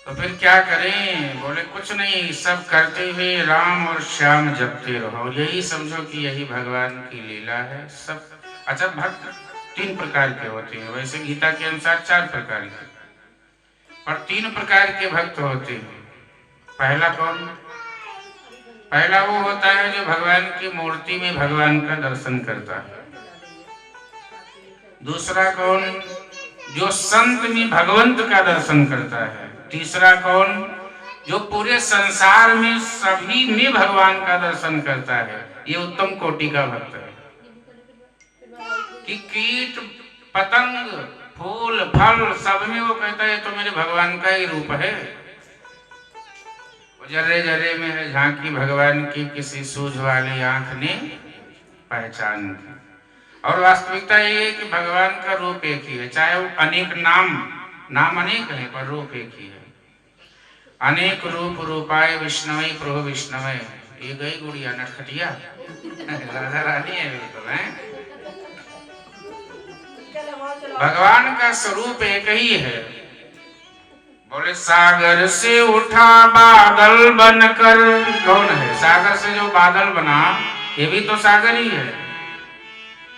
तो फिर क्या करें? बोले कुछ नहीं, सब करते हुए राम और श्याम जपते रहो, यही समझो कि यही भगवान की लीला है। सब अच्छा, भक्त 3 प्रकार के होते हैं, वैसे गीता के अनुसार 4 प्रकार के, पर 3 प्रकार के भक्त होते हैं। पहला कौन? पहला वो होता है जो भगवान की मूर्ति में भगवान का दर्शन करता है। दूसरा कौन? जो संत में भगवंत का दर्शन करता है। तीसरा कौन? जो पूरे संसार में सभी में भगवान का दर्शन करता है। ये उत्तम कोटि का भक्त है कि कीट पतंग फूल फल सब में वो कहता है तो मेरे भगवान का ही रूप है। जर्रे जर्रे में है झांकी भगवान की, किसी सूझ वाली आंख ने पहचान की। और वास्तविकता ये है कि भगवान का रूप एक ही है, चाहे वो अनेक नाम अनेक है पर रूप एक ही है। अनेक रूप रूपाय विष्णुवै प्रभु विष्णुवै। ये गई गुड़िया नटखटिया राधा रानी है बिल्कुल है। भगवान का स्वरूप एक ही है। बोले सागर से उठा बादल बनकर, कौन है? सागर से जो बादल बना ये भी तो सागर ही है।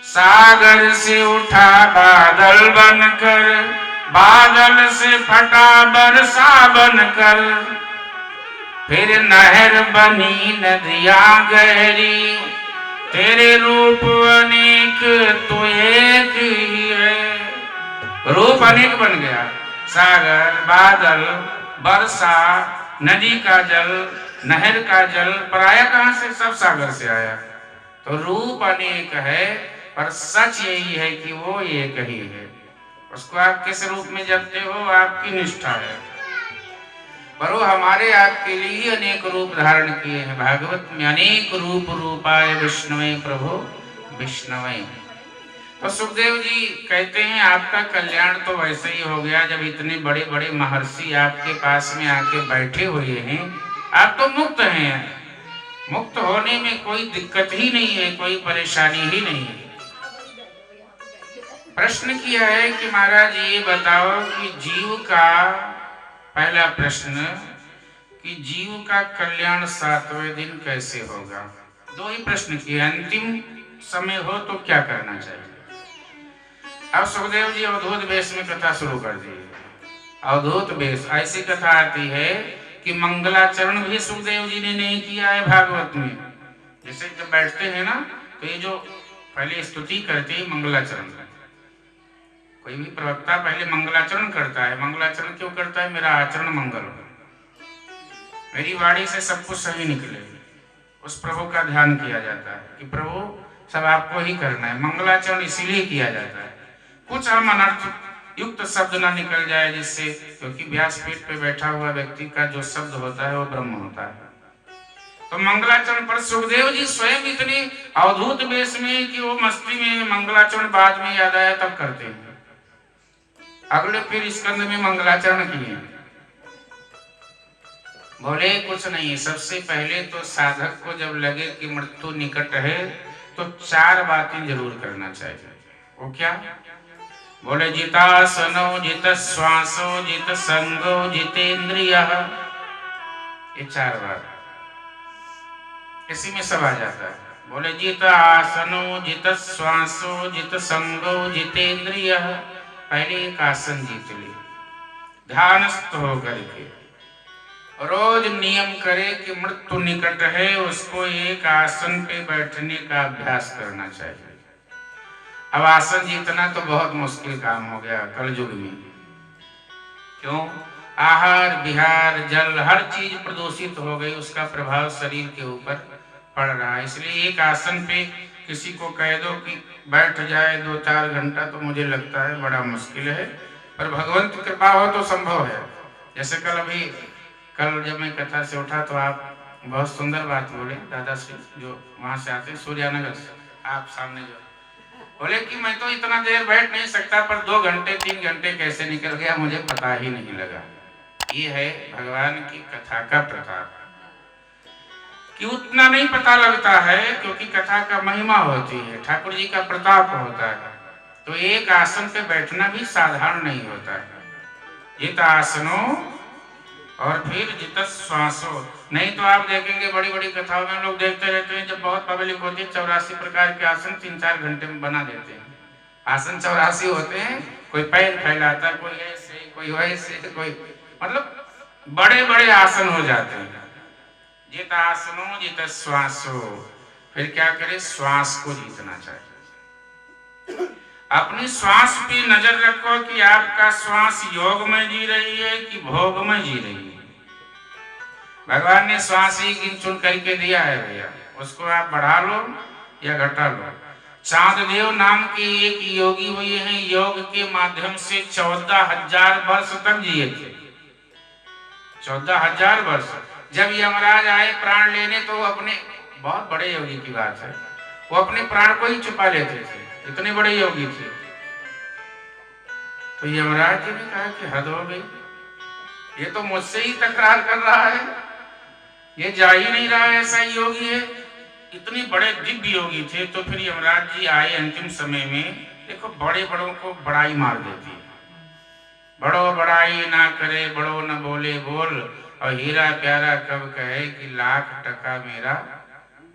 सागर से उठा बादल बनकर, बादल से फटा बरसा बनकर, फिर नहर बनी नदियां गहरी, तेरे रूप अनेक तो एक ही है। रूप अनेक बन गया, सागर, बादल, वर्षा, नदी का जल, नहर का जल, पर आया कहां से? सब सागर से आया। तो रूप अनेक है पर सच यही है कि वो एक ही है। उसको आप किस रूप में जपते हो आपकी निष्ठा है, पर वो हमारे आपके लिए अनेक रूप धारण किए हैं। भागवत में अनेक रूप रूपाय विष्णुवै प्रभु विष्णुवै। तो सुखदेव जी कहते हैं आपका कल्याण तो वैसे ही हो गया जब इतने बड़े बड़े महर्षि आपके पास में आके बैठे हुए हैं। आप तो मुक्त हैं, मुक्त होने में कोई दिक्कत ही नहीं है, कोई परेशानी ही नहीं है। प्रश्न किया है कि महाराज ये बताओ कि जीव का, पहला प्रश्न कि जीव का कल्याण 7वें दिन कैसे होगा। 2 ही प्रश्न किए, अंतिम समय हो तो क्या करना चाहिए। अब सुखदेव जी अवधूत वेश में कथा शुरू कर दी। अवधूत वेश, ऐसी कथा आती है कि मंगलाचरण भी सुखदेव जी ने नहीं किया है भागवत में। जैसे जब बैठते हैं ना तो ये जो पहले स्तुति करते हैं मंगलाचरण, कोई भी प्रवक्ता पहले मंगलाचरण करता है। मंगलाचरण क्यों करता है? मेरा आचरण मंगल हो, मेरी वाणी से सब कुछ सही निकले, उस प्रभु का ध्यान किया जाता है कि प्रभु सब आपको ही करना है। मंगलाचरण इसीलिए किया जाता है कुछ हम अनर्थ युक्त शब्द ना निकल जाए जिससे, क्योंकि व्यासपीठ पे बैठा हुआ व्यक्ति का जो शब्द होता है वो ब्रह्म होता है। तो मंगलाचरण पर सुखदेव जी स्वयं इतने अवधूत वेश में कि वो मस्ती में मंगलाचरण बाद में याद आया तब करते हैं। अगले फिर स्कंद में मंगलाचरण किए। बोले कुछ नहीं, सबसे पहले तो साधक को जब लगे कि मृत्यु निकट है तो 4 बातें जरूर करना चाहिए। वो क्या? बोले जितासनो जित श्वासो जित संगो जितेंद्रिय, ये 4 बात इसी में सब आ जाता है। बोले जित आसनो जित श्वासो जित संगो जितेंद्रिय, पहले एक आसन जीत ले, ध्यानस्थ होकर के रोज नियम करे कि मृत्यु निकट है, उसको एक आसन पे बैठने का अभ्यास करना चाहिए। अब आसन जीतना तो बहुत मुश्किल काम हो गया कल युग में। क्यों? आहार विहार जल हर चीज प्रदूषित हो गई, उसका प्रभाव शरीर के ऊपर पड़ रहा है। इसलिए एक आसन पे किसी को कह दो कि बैठ जाए 2-4 घंटा, तो मुझे लगता है बड़ा मुश्किल है, पर भगवंत की कृपा हो तो संभव है। जैसे कल जब मैं कथा से उठा तो आप बहुत सुंदर बात बोले, दादाश्री जो वहां से आते सूर्यानगर से, आप सामने जो बोले कि मैं तो इतना देर बैठ नहीं सकता, पर 2 घंटे 3 घंटे कैसे निकल गया मुझे पता ही नहीं लगा। ये है भगवान की कथा का प्रताप कि उतना नहीं पता लगता है, क्योंकि कथा का महिमा होती है, ठाकुर जी का प्रताप होता है। तो एक आसन पे बैठना भी साधारण नहीं होता है। जित आसनो और फिर जित श्वासो। नहीं तो आप देखेंगे बड़ी बड़ी कथाओं में लोग देखते रहते हैं, जब बहुत पब्लिक होती है 84 प्रकार के आसन 3-4 घंटे में बना देते हैं। आसन 84 होते हैं, कोई पैर फैलाता है, कोई ऐसे कोई वैसे, कोई मतलब बड़े बड़े आसन हो जाते हैं। जित आसनो जित श्वासो, फिर क्या करे? श्वास को जीतना चाहिए। अपनी श्वास पे नजर रखो कि आपका श्वास योग में जी रही है कि भोग में जी रही है। भगवान ने श्वास ही गिन चुन करके दिया है भैया, उसको आप बढ़ा लो या घटा लो। चांददेव नाम के एक योगी हुए हैं, योग के माध्यम से 14,000 वर्ष तक जिए थे। 14,000 वर्ष। जब यमराज आए प्राण लेने तो वो अपने, बहुत बड़े योगी की बात है, वो अपने प्राण को ही छुपा लेते थे, इतने बड़े योगी थे। तो यमराज जी ने कहा कि हद हो गई, ये तो मुझसे ही तकरार कर रहा है, ये जा ही नहीं रहा है, ऐसा योगी है। इतने बड़े दिव्य योगी थे। तो फिर यमराज जी आए अंतिम समय में। देखो बड़े बड़ों को बड़ाई मार देती है। बड़ो बड़ाई ना करे बड़ो न बोले बोल, और हीरा प्यारा कब कहे कि लाख टका मेरा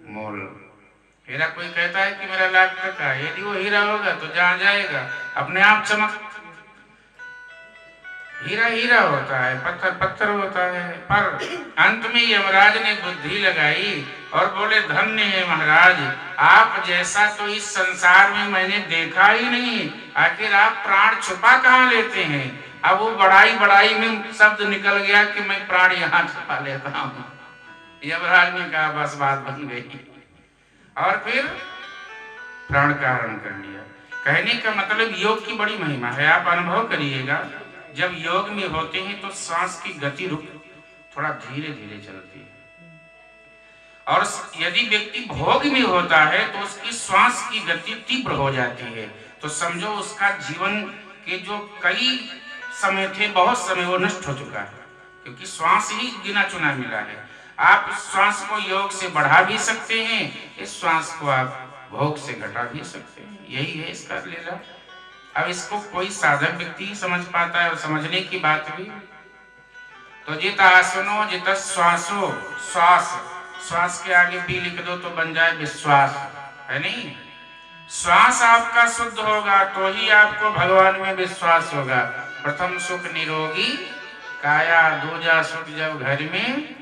मोल। हीरा कोई कहता है कि मेरा लाख टका, यदि वो हीरा होगा तो जहां जाएगा अपने आप चमक। हीरा हीरा होता है, पत्थर पत्थर होता है। पर अंत में यमराज ने बुद्धि लगाई और बोले धन्य है महाराज, आप जैसा तो इस संसार में मैंने देखा ही नहीं। आखिर आप प्राण छुपा कहाँ लेते हैं? अब वो बड़ाई में शब्द निकल गया कि मैं प्राण यहाँ छुपा लेता हूँ। यमराज ने कहा बस बात बन गई, और फिर प्राण का हरण कर लिया। कहने का मतलब योग की बड़ी महिमा है। आप अनुभव करिएगा, जब योग में होते हैं तो सांस की गति थोड़ा धीरे धीरे चलती है, और यदि व्यक्ति भोग में होता है तो उसकी श्वास की गति तीव्र हो जाती है। तो समझो उसका जीवन के जो कई समय थे, बहुत समय वो नष्ट हो चुका है, क्योंकि श्वास ही गिना चुना मिला है। आप श्वास को योग से बढ़ा भी सकते हैं, इस श्वास को आप भोग से घटा भी सकते हैं। यही है इसका लीला। अब इसको कोई साधक व्यक्ति ही समझ पाता है, और समझने की बात भी। तो जित आसनो जित श्वासो, श्वास, श्वास के आगे भी लिख दो तो बन जाए विश्वास, है नहीं? श्वास आपका शुद्ध होगा तो ही आपको भगवान में विश्वास होगा। प्रथम सुख निरोगी काया, दूजा सुख जब घर में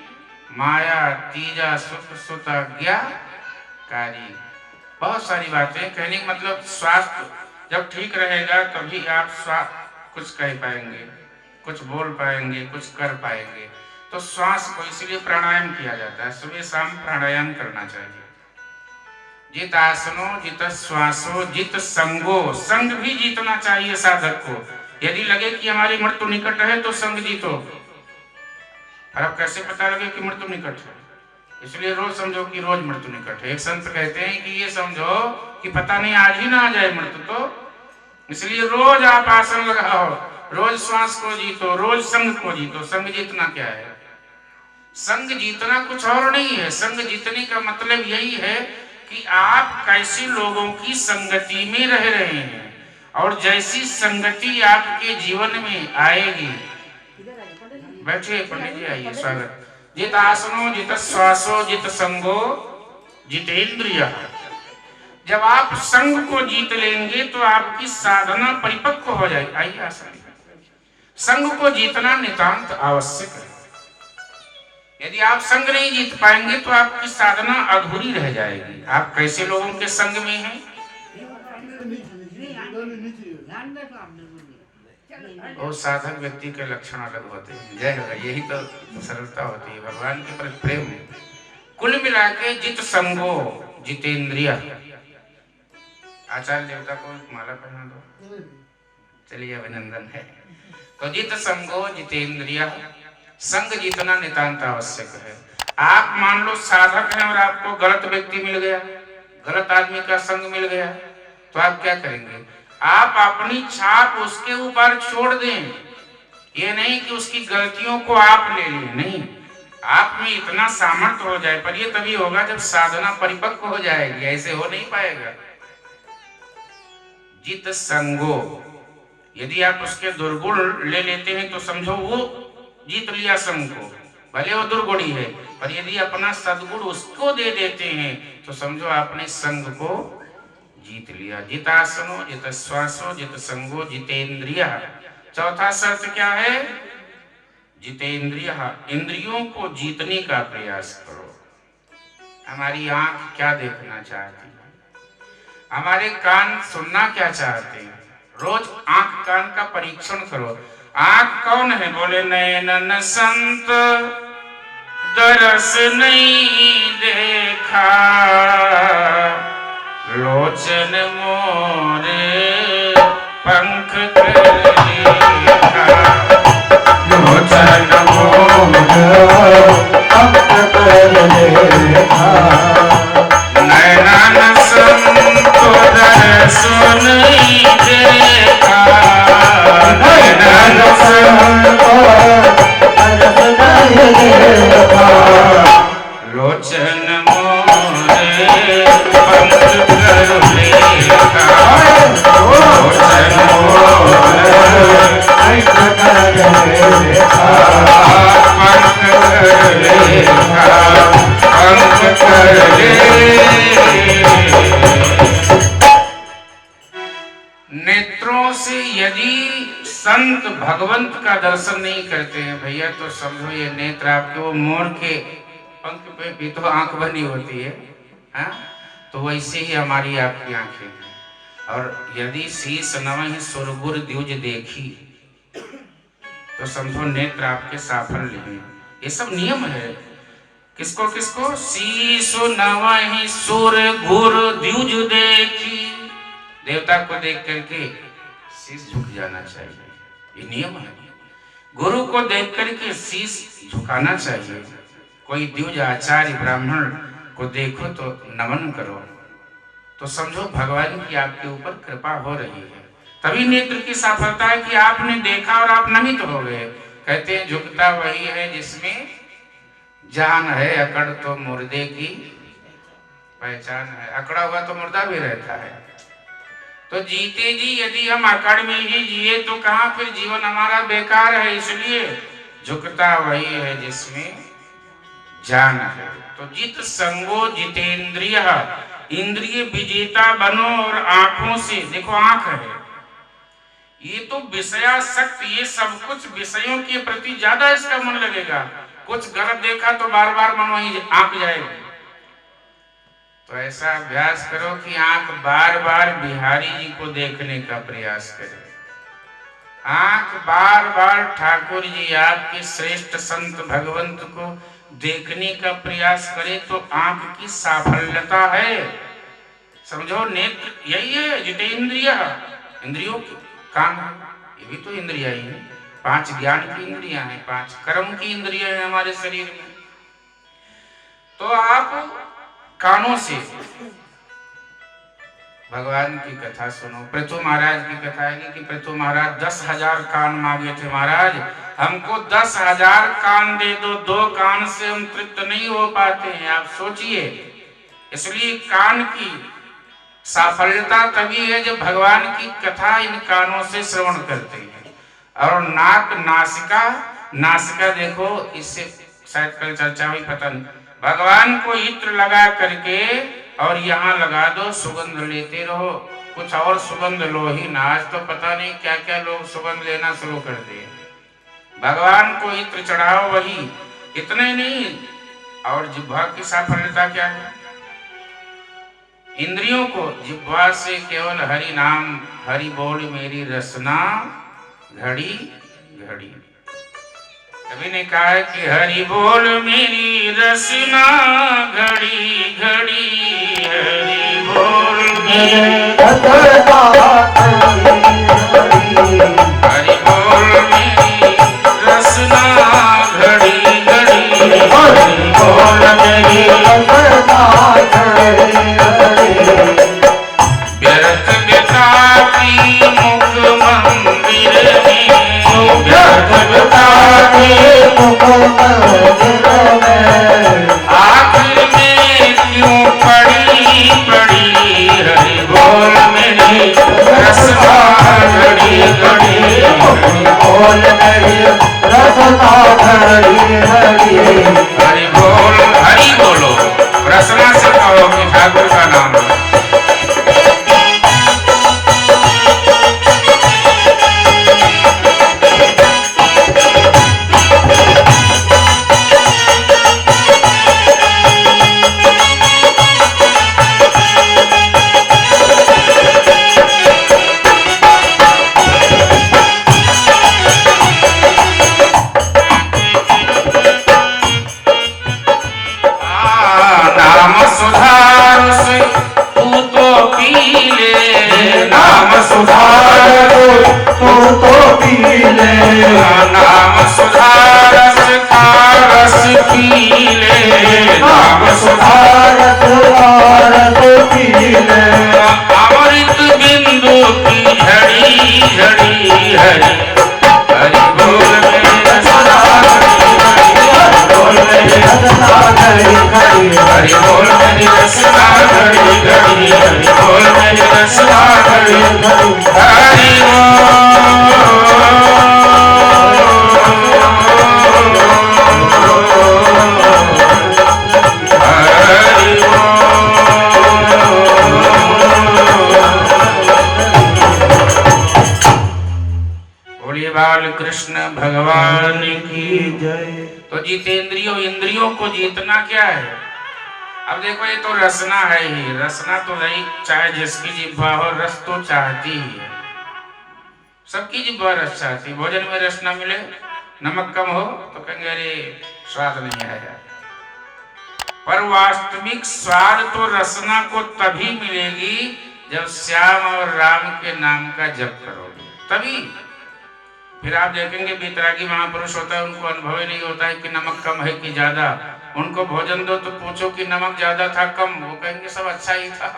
माया, तीजा सुख सुत आज्ञाकारी। बहुत सारी बातें कहने का मतलब, स्वास्थ्य जब ठीक रहेगा तभी आप कुछ कह पाएंगे, कुछ बोल पाएंगे, कुछ कर पाएंगे। तो श्वास को इसलिए प्राणायाम किया जाता है, सुबह शाम प्राणायाम करना चाहिए। जित आसनो जित श्वासो जित संगो, संग भी जीतना चाहिए साधक को। यदि लगे कि हमारी मृत्यु निकट है तो संग जीतो। और अब कैसे पता लगे कि मृत्यु निकट है? इसलिए रोज समझो कि रोज मृत्यु निकट है। एक संत कहते हैं कि ये समझो कि पता नहीं आज ही ना आ जाए मृत्यु, तो इसलिए रोज आप आसन लगाओ, रोज श्वास को जीतो, रोज संग को जीतो। संग जीतना क्या है? संग जीतना कुछ और नहीं है। संग जीतने का मतलब यही है कि आप कैसे लोगों की संगति में रह रहे हैं, और जैसी संगति आपके जीवन में आएगी। बैठिए पंडित जी, आइए, स्वागत। जित आसनो जित श्वासो जित संगो जितेंद्रिय। जब आप संग को जीत लेंगे तो आपकी साधना परिपक्व हो जाएगी। आइए आसन। संग को जीतना नितांत आवश्यक है। यदि आप संग नहीं जीत पाएंगे तो आपकी साधना अधूरी रह जाएगी। आप कैसे लोगों के संग में हैं? वो साधक व्यक्ति के लक्षण अलग होते हैं। जय हो, यही तो सरलता होती है भगवान के प्रति प्रेम। कुल मिला के जित संगो जितेंद्रिय। आचार्य देवता को माला पहना दो। चलिए, अभिनंदन है। तो जित संगो जितेंद्रिय, संग जीतना नितांत आवश्यक है। आप मान लो साधक हैं और आपको गलत व्यक्ति मिल गया, गलत आदमी का संग मिल गया, तो आप क्या करेंगे? आप अपनी छाप उसके ऊपर छोड़ दें। ये नहीं कि उसकी गलतियों को आप ले लें, नहीं। आप में इतना सामर्थ्य हो जाए, पर ये तभी होगा जब साधना परिपक्व हो जाएगी। ऐसे हो नहीं पाएगा। जित संगो, यदि आप उसके दुर्गुण ले लेते हैं तो समझो वो जीत लिया संग को, भले वो दुर्गुणी है, पर यदि अपना सद्गुण उसको दे देते हैं तो समझो आपने संग को जीत लिया। जितासनो जित श्वासो जित संगो जितेंद्रिय। चौथा शर्त क्या है? जितेंद्रिय, इंद्रियों को जीतने का प्रयास करो। हमारी आंख क्या देखना चाहती है, हमारे कान सुनना क्या चाहते हैं, रोज आंख कान का परीक्षण करो। आंख कौन है? बोले नयनन संत दरस नहीं देखा, लोचन मोरे पंख कर लेखा। लोचन मोरे पंख कर लेखा। नयनन संत दरस नहीं देखा, नयनन संत लोचन मोरे पंख कर लेखा, लोचन मोरे पंख कर लेखा, पंख कर लेखा, पंख कर लेखा। नेत्रों से यदि संत भगवंत का दर्शन नहीं करते हैं भैया, तो समझो ये नेत्र आपके वो मोर के पंख पे भी तो आंख बनी होती है, हाँ? तो वैसे ही हमारी आपकी आंखें हैं। और यदि शीश नवहि सुरगुर द्विज देखी, तो समझो नेत्र आपके साफल्य हैं। ये सब नियम है। किसको किसको? शीश नवहि सुरगुर द्विज देखी। देवता को देख करके शीश झुक जाना चाहिए, ये नियम है। गुरु को देख करके शीश झुकाना चाहिए। कोई द्विज आचार्य ब्राह्मण को देखो तो नमन करो, तो समझो भगवान की आपके ऊपर कृपा हो रही है। तभी नेत्र की सफलता है कि आपने देखा और आप नमित हो गए। कहते हैं झुकता वही है जिसमें जान है, अकड़ तो मुर्दे की पहचान है। अकड़ा हुआ तो मुर्दा भी रहता है। तो जीते जी यदि हम अकड़ में ही जिए तो कहां फिर जीवन हमारा बेकार है। इसलिए झुकता वही है जिसमें जान है। तो जित संगो जितेंद्रिय, इंद्रिय विजेता बनो। और आंखों से देखो, आंख है ये तो विषयासक्त, ये सब कुछ विषयों के प्रति ज्यादा इसका मन लगेगा। कुछ गलत देखा तो बार बार मन वहीं आंक जाएगा। तो ऐसा अभ्यास करो कि आंख बार बार बिहारी जी को देखने का प्रयास करे। आंख बार बार ठाकुर जी आपके श्रेष्ठ संत भगवंत को देखने का प्रयास करे, तो आंख की साफल्यता है। समझो नेत्र यही है जितेंद्रिय, इंद्रियों की। कान ये भी तो इंद्रिया ही है। 5 ज्ञान की इंद्रियां हैं, 5 कर्म की इंद्रियां हैं हमारे शरीर में। तो आप कानों से भगवान की कथा सुनो। पृथु महाराज की कथा है कि पृथु महाराज 10,000 कान मांगे थे, महाराज हमको 10,000 कान दे दो, 2 कान से हम तृप्त नहीं हो पाते हैं। आप सोचिए, इसलिए कान की सफलता तभी है जब भगवान की कथा इन कानों से श्रवण करते हैं। और नाक, नासिका, नासिका देखो, इससे शायद कल चर्चा हुई, पता नहीं, भगवान को इत्र लगा करके और यहाँ लगा दो, सुगंध लेते रहो, कुछ और सुगंध लो ही ना। आज तो पता नहीं क्या क्या लोग सुगंध लेना शुरू कर दिए। भगवान को इत्र चढ़ाओ, वही इतने नहीं। और जिह्वा की सफलता क्या है? इंद्रियों को जिह्वा से केवल हरि नाम, हरि बोल मेरी रसना घड़ी घड़ी। कभी ने कहा है कि हरि बोल मेरी रसना घड़ी घड़ी, हरि बोल मेरी हरि बोल मेरी रसना घड़ी घड़ी, हरि बोल मेरी व्यर्थ व्यथा की मुख मंदिर में, व्यर्थ व्यथा की मुख मंदिर में, आखिर में क्यों पड़ी पड़ी, हरि बोल मेरी रसना घड़ी घड़ी, हरि बोल मेरी रसना घड़ी घड़ी, हरि बोल, हरि बोलो, रसना से कहो कि ठाकुर का नाम लो। कृष्ण भगवान की जय। तो जितेंद्रियों, इंद्रियों को जीतना क्या है? अब देखो, ये तो रसना है ही, रसना तो नहीं, चाहे जिसकी जिह्वा हो, रस तो चाहती ही है, सबकी जिह्वा रस चाहती। भोजन में रस ना मिले, नमक कम हो तो कहेंगे अरे स्वाद नहीं आया। पर वास्तविक स्वाद तो रसना को तभी मिलेगी जब श्याम और राम के नाम का जप करोगे, तभी। फिर आप देखेंगे वितरागी महापुरुष होता है, उनको अनुभव ही नहीं होता है कि नमक कम है कि ज्यादा। उनको भोजन दो तो पूछो कि नमक ज्यादा था कम, वो कहेंगे सब अच्छा ही था,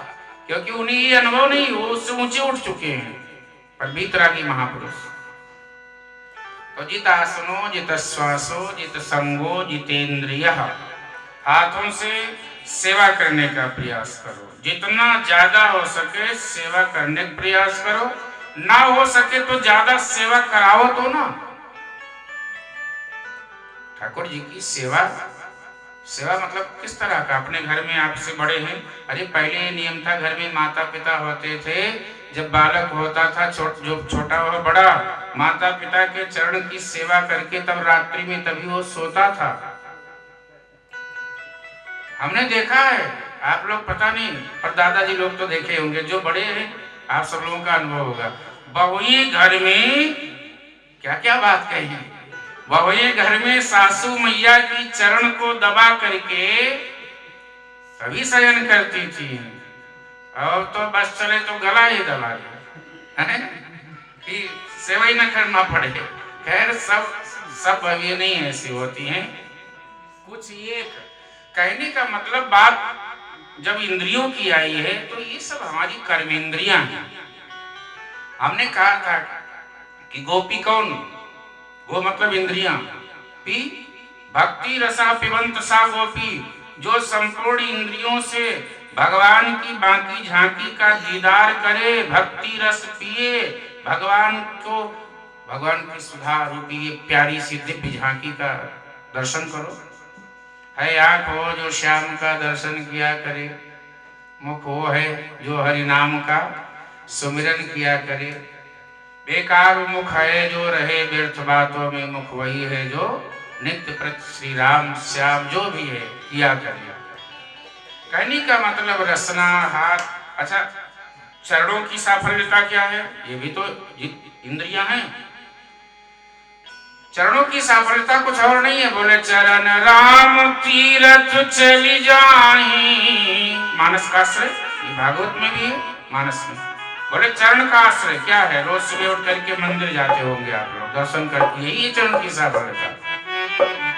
क्योंकि उन्हें ये अनुभव नहीं, वो उससे ऊंचे उठ चुके हैं। पर वितरागी महापुरुष तो जित आसनो, जित श्वासो, जित संगो, जितेंद्रिय, हाथों से सेवा करने का प्रयास करो, जितना ज्यादा हो सके सेवा करने का प्रयास करो, ना हो सके तो ज्यादा सेवा कराओ तो ना। ठाकुर जी की सेवा, सेवा मतलब किस तरह का? अपने घर में आपसे बड़े हैं, अरे पहले ये नियम था, घर में माता पिता होते थे, जब बालक होता था, जो छोटा हो बड़ा, माता पिता के चरण की सेवा करके तब रात्रि में तभी वो सोता था। हमने देखा है, आप लोग पता नहीं, पर दादाजी लोग तो देखे होंगे, जो बड़े हैं आप सब लोगों का अनुभव होगा। बहुएं घर में क्या क्या बात कही है, बहुएं घर में सासू मैया की चरण को दबा करके तभी शयन करती थी। और तो बस चले तो गला ही दबा दे कि सेवा ही न करना पड़े। खैर सब बहुएं नहीं ऐसी होती हैं, कुछ एक कहने का मतलब बात जब इंद्रियों की आई है तो ये सब हमारी कर्मेंद्रियां हैं। हमने कहा था कि गोपी कौन? गो मतलब इंद्रियां, पी भक्ति रसा पिबंत सा गोपी, जो संपूर्ण इंद्रियों से भगवान की बाकी झांकी का दीदार करे, भक्ति रस पिए, भगवान को, भगवान की सुधा रूपी ये प्यारी सी दिव्य झांकी का दर्शन करो। है आँख हो जो श्याम का दर्शन किया करे, मुख वो है जो हरि नाम का सुमिरन किया करे, बेकार मुख है जो रहे व्यर्थ बातों में, मुख वही है जो नित्य प्रति श्री राम श्याम जो भी है किया करे। कहने का मतलब रसना हाथ। अच्छा, चरणों की साफल्यता क्या है? ये भी तो इंद्रियां हैं। चरणों की साफल्यता कुछ और नहीं है। बोले चरण राम तीरथ चली जाही, मानस का आश्रय, ये भागवत में भी है, मानस में। बोले चरण का आश्रय क्या है? रोज सुबह उठ करके मंदिर जाते होंगे आप लोग, दर्शन करके, यही चरण की साफल्यता।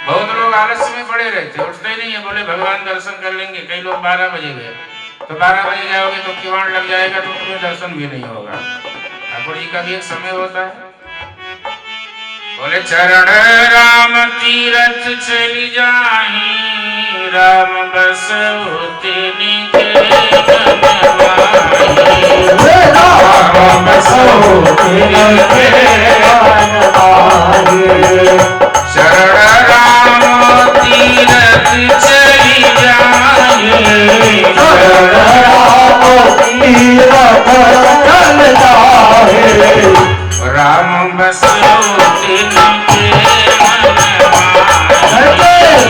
बहुत लोग आलस्य में पड़े रहते, उठते ही नहीं है। बोले भगवान दर्शन कर लेंगे, कई लोग 12 बजे गए, तो 12 बजे जाओगे तो किवाड़ लग जाएगा, तो तुम्हें दर्शन भी नहीं होगा। ठाकुर जी का भी एक समय होता है। बोले चरण राम तीरथ चली जाही, राम बसहु तिनके राम बसहु तिनके शरण राम तीरथ चली जाही, शरण राम तीरथ चल जाही, राम बसहु तिनके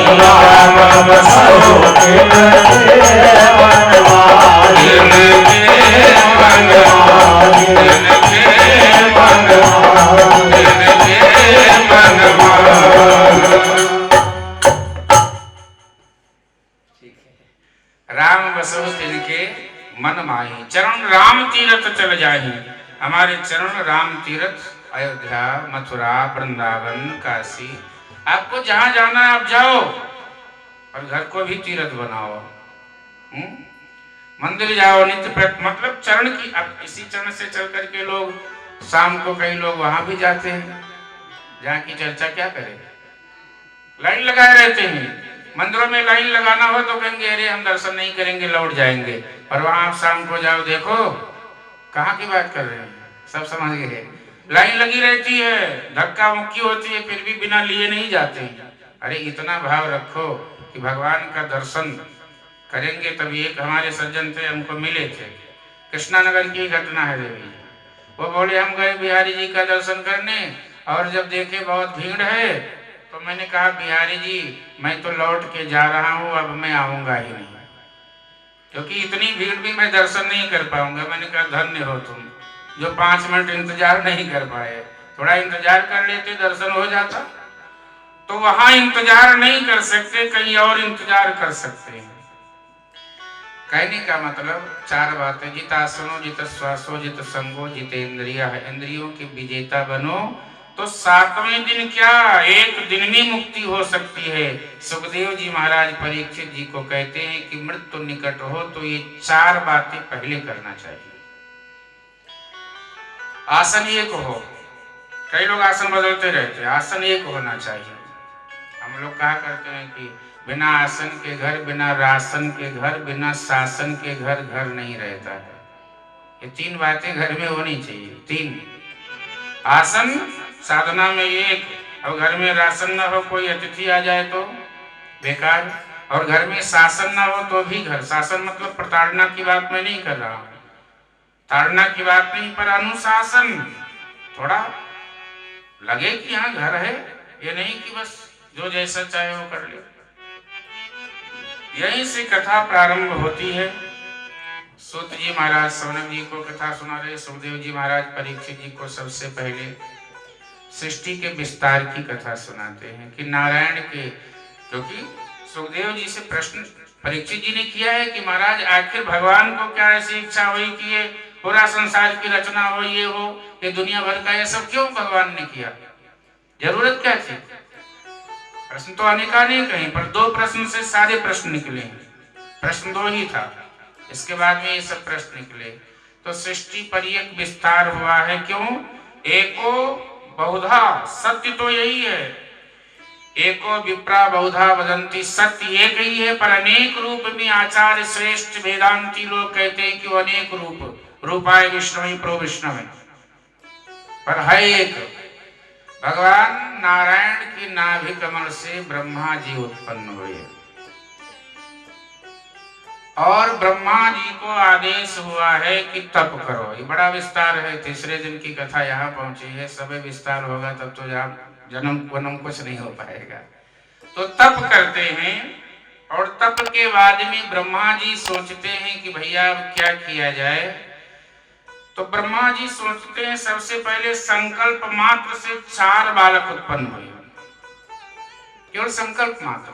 राम बसहु तिनके राम बसहु तिनके मन माही, चरण राम तीरथ चल जाही। हमारे चरण राम तीरथ, अयोध्या, मथुरा, वृंदावन, काशी, आपको जहां जाना है आप जाओ, और घर को भी तीर्थ बनाओ। मंदिर जाओ नित्य मतलब चरण की। अब इसी चरण से चल करके लोग शाम को कई लोग वहां भी जाते हैं, जहाँ की चर्चा क्या करें, लाइन लगाए रहते हैं। मंदिरों में लाइन लगाना हो तो कहेंगे अरे हम दर्शन नहीं करेंगे, लौट जाएंगे। और वहां शाम को जाओ, देखो कहाँ की बात कर रहे हैं, सब समझ गए। लाइन लगी रहती है, धक्का मुक्की होती है, फिर भी बिना लिए नहीं जाते हैं। अरे इतना भाव रखो कि भगवान का दर्शन करेंगे। तभी एक हमारे सज्जन थे, हमको मिले थे, कृष्णानगर की घटना है देवी। वो बोले हम गए बिहारी जी का दर्शन करने, और जब देखे बहुत भीड़ है तो मैंने कहा बिहारी जी मैं तो लौट के जा रहा हूँ, अब मैं आऊंगा ही नहीं, क्योंकि इतनी भीड़ भी मैं दर्शन नहीं कर पाऊंगा। मैंने कहा धन्य हो तुम जो 5 मिनट इंतजार नहीं कर पाए, थोड़ा इंतजार कर लेते दर्शन हो जाता। तो वहां इंतजार नहीं कर सकते, कहीं और इंतजार कर सकते हैं। कहने का मतलब 4 बातें, जित आसनो, जित श्वासो, जित संगो, जितेंद्रिया। इंद्रियों के विजेता बनो तो 7वें दिन क्या, एक दिन में मुक्ति हो सकती है। सुखदेव जी महाराज परीक्षित जी को कहते हैं कि मृत्यु निकट हो तो ये 4 बातें पहले करना चाहिए। आसन एक हो, कई लोग आसन बदलते रहते हैं, आसन एक होना चाहिए। हम लोग कहा करते हैं कि बिना आसन के घर, बिना राशन के घर, बिना शासन के घर, घर नहीं रहता है। ये 3 बातें घर में होनी चाहिए। 3 आसन साधना में एक, और घर में राशन ना हो, कोई अतिथि आ जाए तो बेकार, और घर में शासन ना हो तो भी घर। शासन मतलब प्रताड़ना की बात मैं नहीं कर रहा हूँ, ताड़ना की बात नहीं, पर अनुशासन। थोड़ा लगे कि यहाँ घर है, ये नहीं कि बस जो जैसा चाहे वो कर ले। यहीं से कथा प्रारंभ होती है। सूत जी महाराज सौनक जी को कथा सुना रहे, सुखदेव जी महाराज परीक्षित जी को सबसे पहले सृष्टि के विस्तार की कथा सुनाते हैं कि नारायण के, क्योंकि सुखदेव जी से प्रश्न परीक्षित जी ने किया है कि महाराज आखिर भगवान को क्या ऐसी इच्छा हुई कि ये पूरा संसार की रचना हो, ये हो, ये दुनिया भर का, ये सब क्यों भगवान ने किया, जरूरत क्या थी? प्रश्न तो अनेकानेक कहीं पर 2 प्रश्न से सारे प्रश्न निकले हैं। प्रश्न 2 ही था, इसके बाद में ये सब प्रश्न निकले। तो सृष्टि पर एक विस्तार हुआ है। क्यों? एको बहुधा, सत्य तो यही है। एको विप्रा बहुधा वदंती, सत्य एक ही है पर अनेक रूप में आचार्य श्रेष्ठ वेदांती लोग कहते हैं कि वो अनेक रूपाय विष्णु प्रो विष्णु पर है एक। भगवान नारायण की नाभि कमल से ब्रह्मा जी उत्पन्न हुए और ब्रह्मा जी को आदेश हुआ है कि तप करो। ये बड़ा विस्तार है, तीसरे दिन की कथा यहाँ पहुंची है। समय विस्तार होगा तब तो जन्म वनम कुछ नहीं हो पाएगा। तो तप करते हैं और तप के बाद में ब्रह्मा जी सोचते हैं कि भैया अब क्या किया जाए। तो ब्रह्मा जी सोचते हैं सबसे पहले संकल्प मात्र से 4 बालक उत्पन्न हुए, केवल संकल्प मात्र।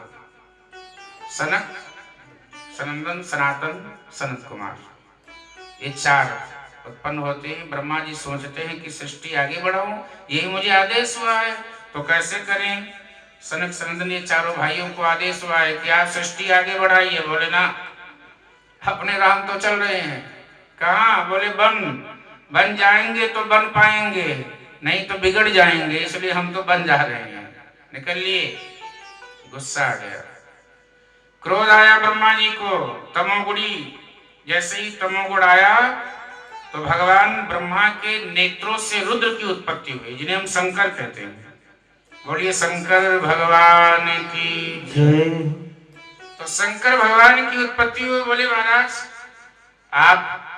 सनक, सनंदन, सनातन, सनत कुमार, ये 4 उत्पन्न होते हैं। ब्रह्मा जी सोचते हैं कि सृष्टि आगे बढ़ाऊं, यही मुझे आदेश हुआ है, तो कैसे करें। सनक सनंदन ये चारों भाइयों को आदेश हुआ है कि आप सृष्टि आगे बढ़ाइए। बोले ना, अपने राम तो चल रहे हैं। कहाँ? बोले बन जाएंगे तो बन पाएंगे, नहीं तो बिगड़ जाएंगे, इसलिए हम तो बन जा रहे हैं। निकल लिए। गुस्सा आ गया, क्रोध आया ब्रह्मा जी को, तमोगुणी। जैसे ही तमोगुण आया तो भगवान ब्रह्मा के नेत्रों से रुद्र की उत्पत्ति हुई, जिन्हें हम शंकर कहते हैं। बोलिए शंकर भगवान की जय। तो शंकर भगवान की उत्पत्ति हुई। बोले महाराज आप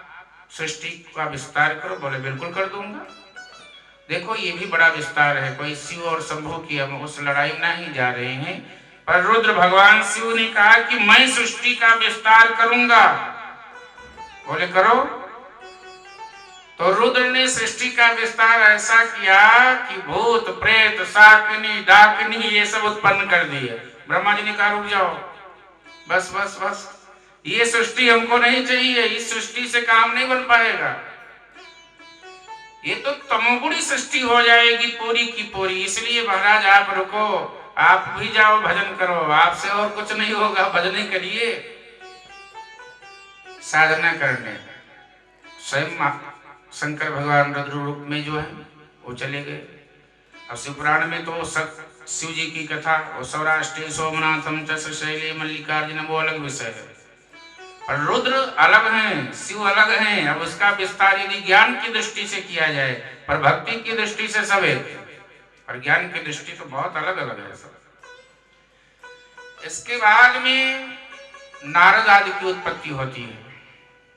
सृष्टि का विस्तार करो। बोले बिल्कुल कर दूंगा। देखो ये भी बड़ा विस्तार है, कोई शिव और शंभु की हम उस लड़ाई में नहीं जा रहे हैं, पर रुद्र भगवान शिव ने कहा कि मैं सृष्टि का विस्तार करूंगा। बोले करो। तो रुद्र ने सृष्टि का विस्तार ऐसा किया कि भूत प्रेत शाकिनी डाकिनी ये सब उत्पन्न कर दिए। ब्रह्मा जी ने कहा रुक जाओ, बस बस बस, ये सृष्टि हमको नहीं चाहिए, इस सृष्टि से काम नहीं बन पाएगा। ये तो तमोगुणी सृष्टि हो जाएगी पूरी की पूरी, इसलिए महाराज आप रुको, आप भी जाओ भजन करो, आपसे और कुछ नहीं होगा, भजन करिए, साधना करने। स्वयं शंकर भगवान रुद्र रूप में जो है वो चले गए। अब शिवपुराण में तो शिव जी की कथा, वो सौराष्ट्र सोमनाथम च शैले मल्लिकार्जुन, वो अलग विषय है। और रुद्र अलग हैं, शिव अलग हैं। अब उसका विस्तार यदि ज्ञान की दृष्टि से किया जाए, पर भक्ति की दृष्टि से सब एक, और ज्ञान की दृष्टि तो बहुत अलग अलग है सब। इसके बाद में नारद आदि की उत्पत्ति होती है।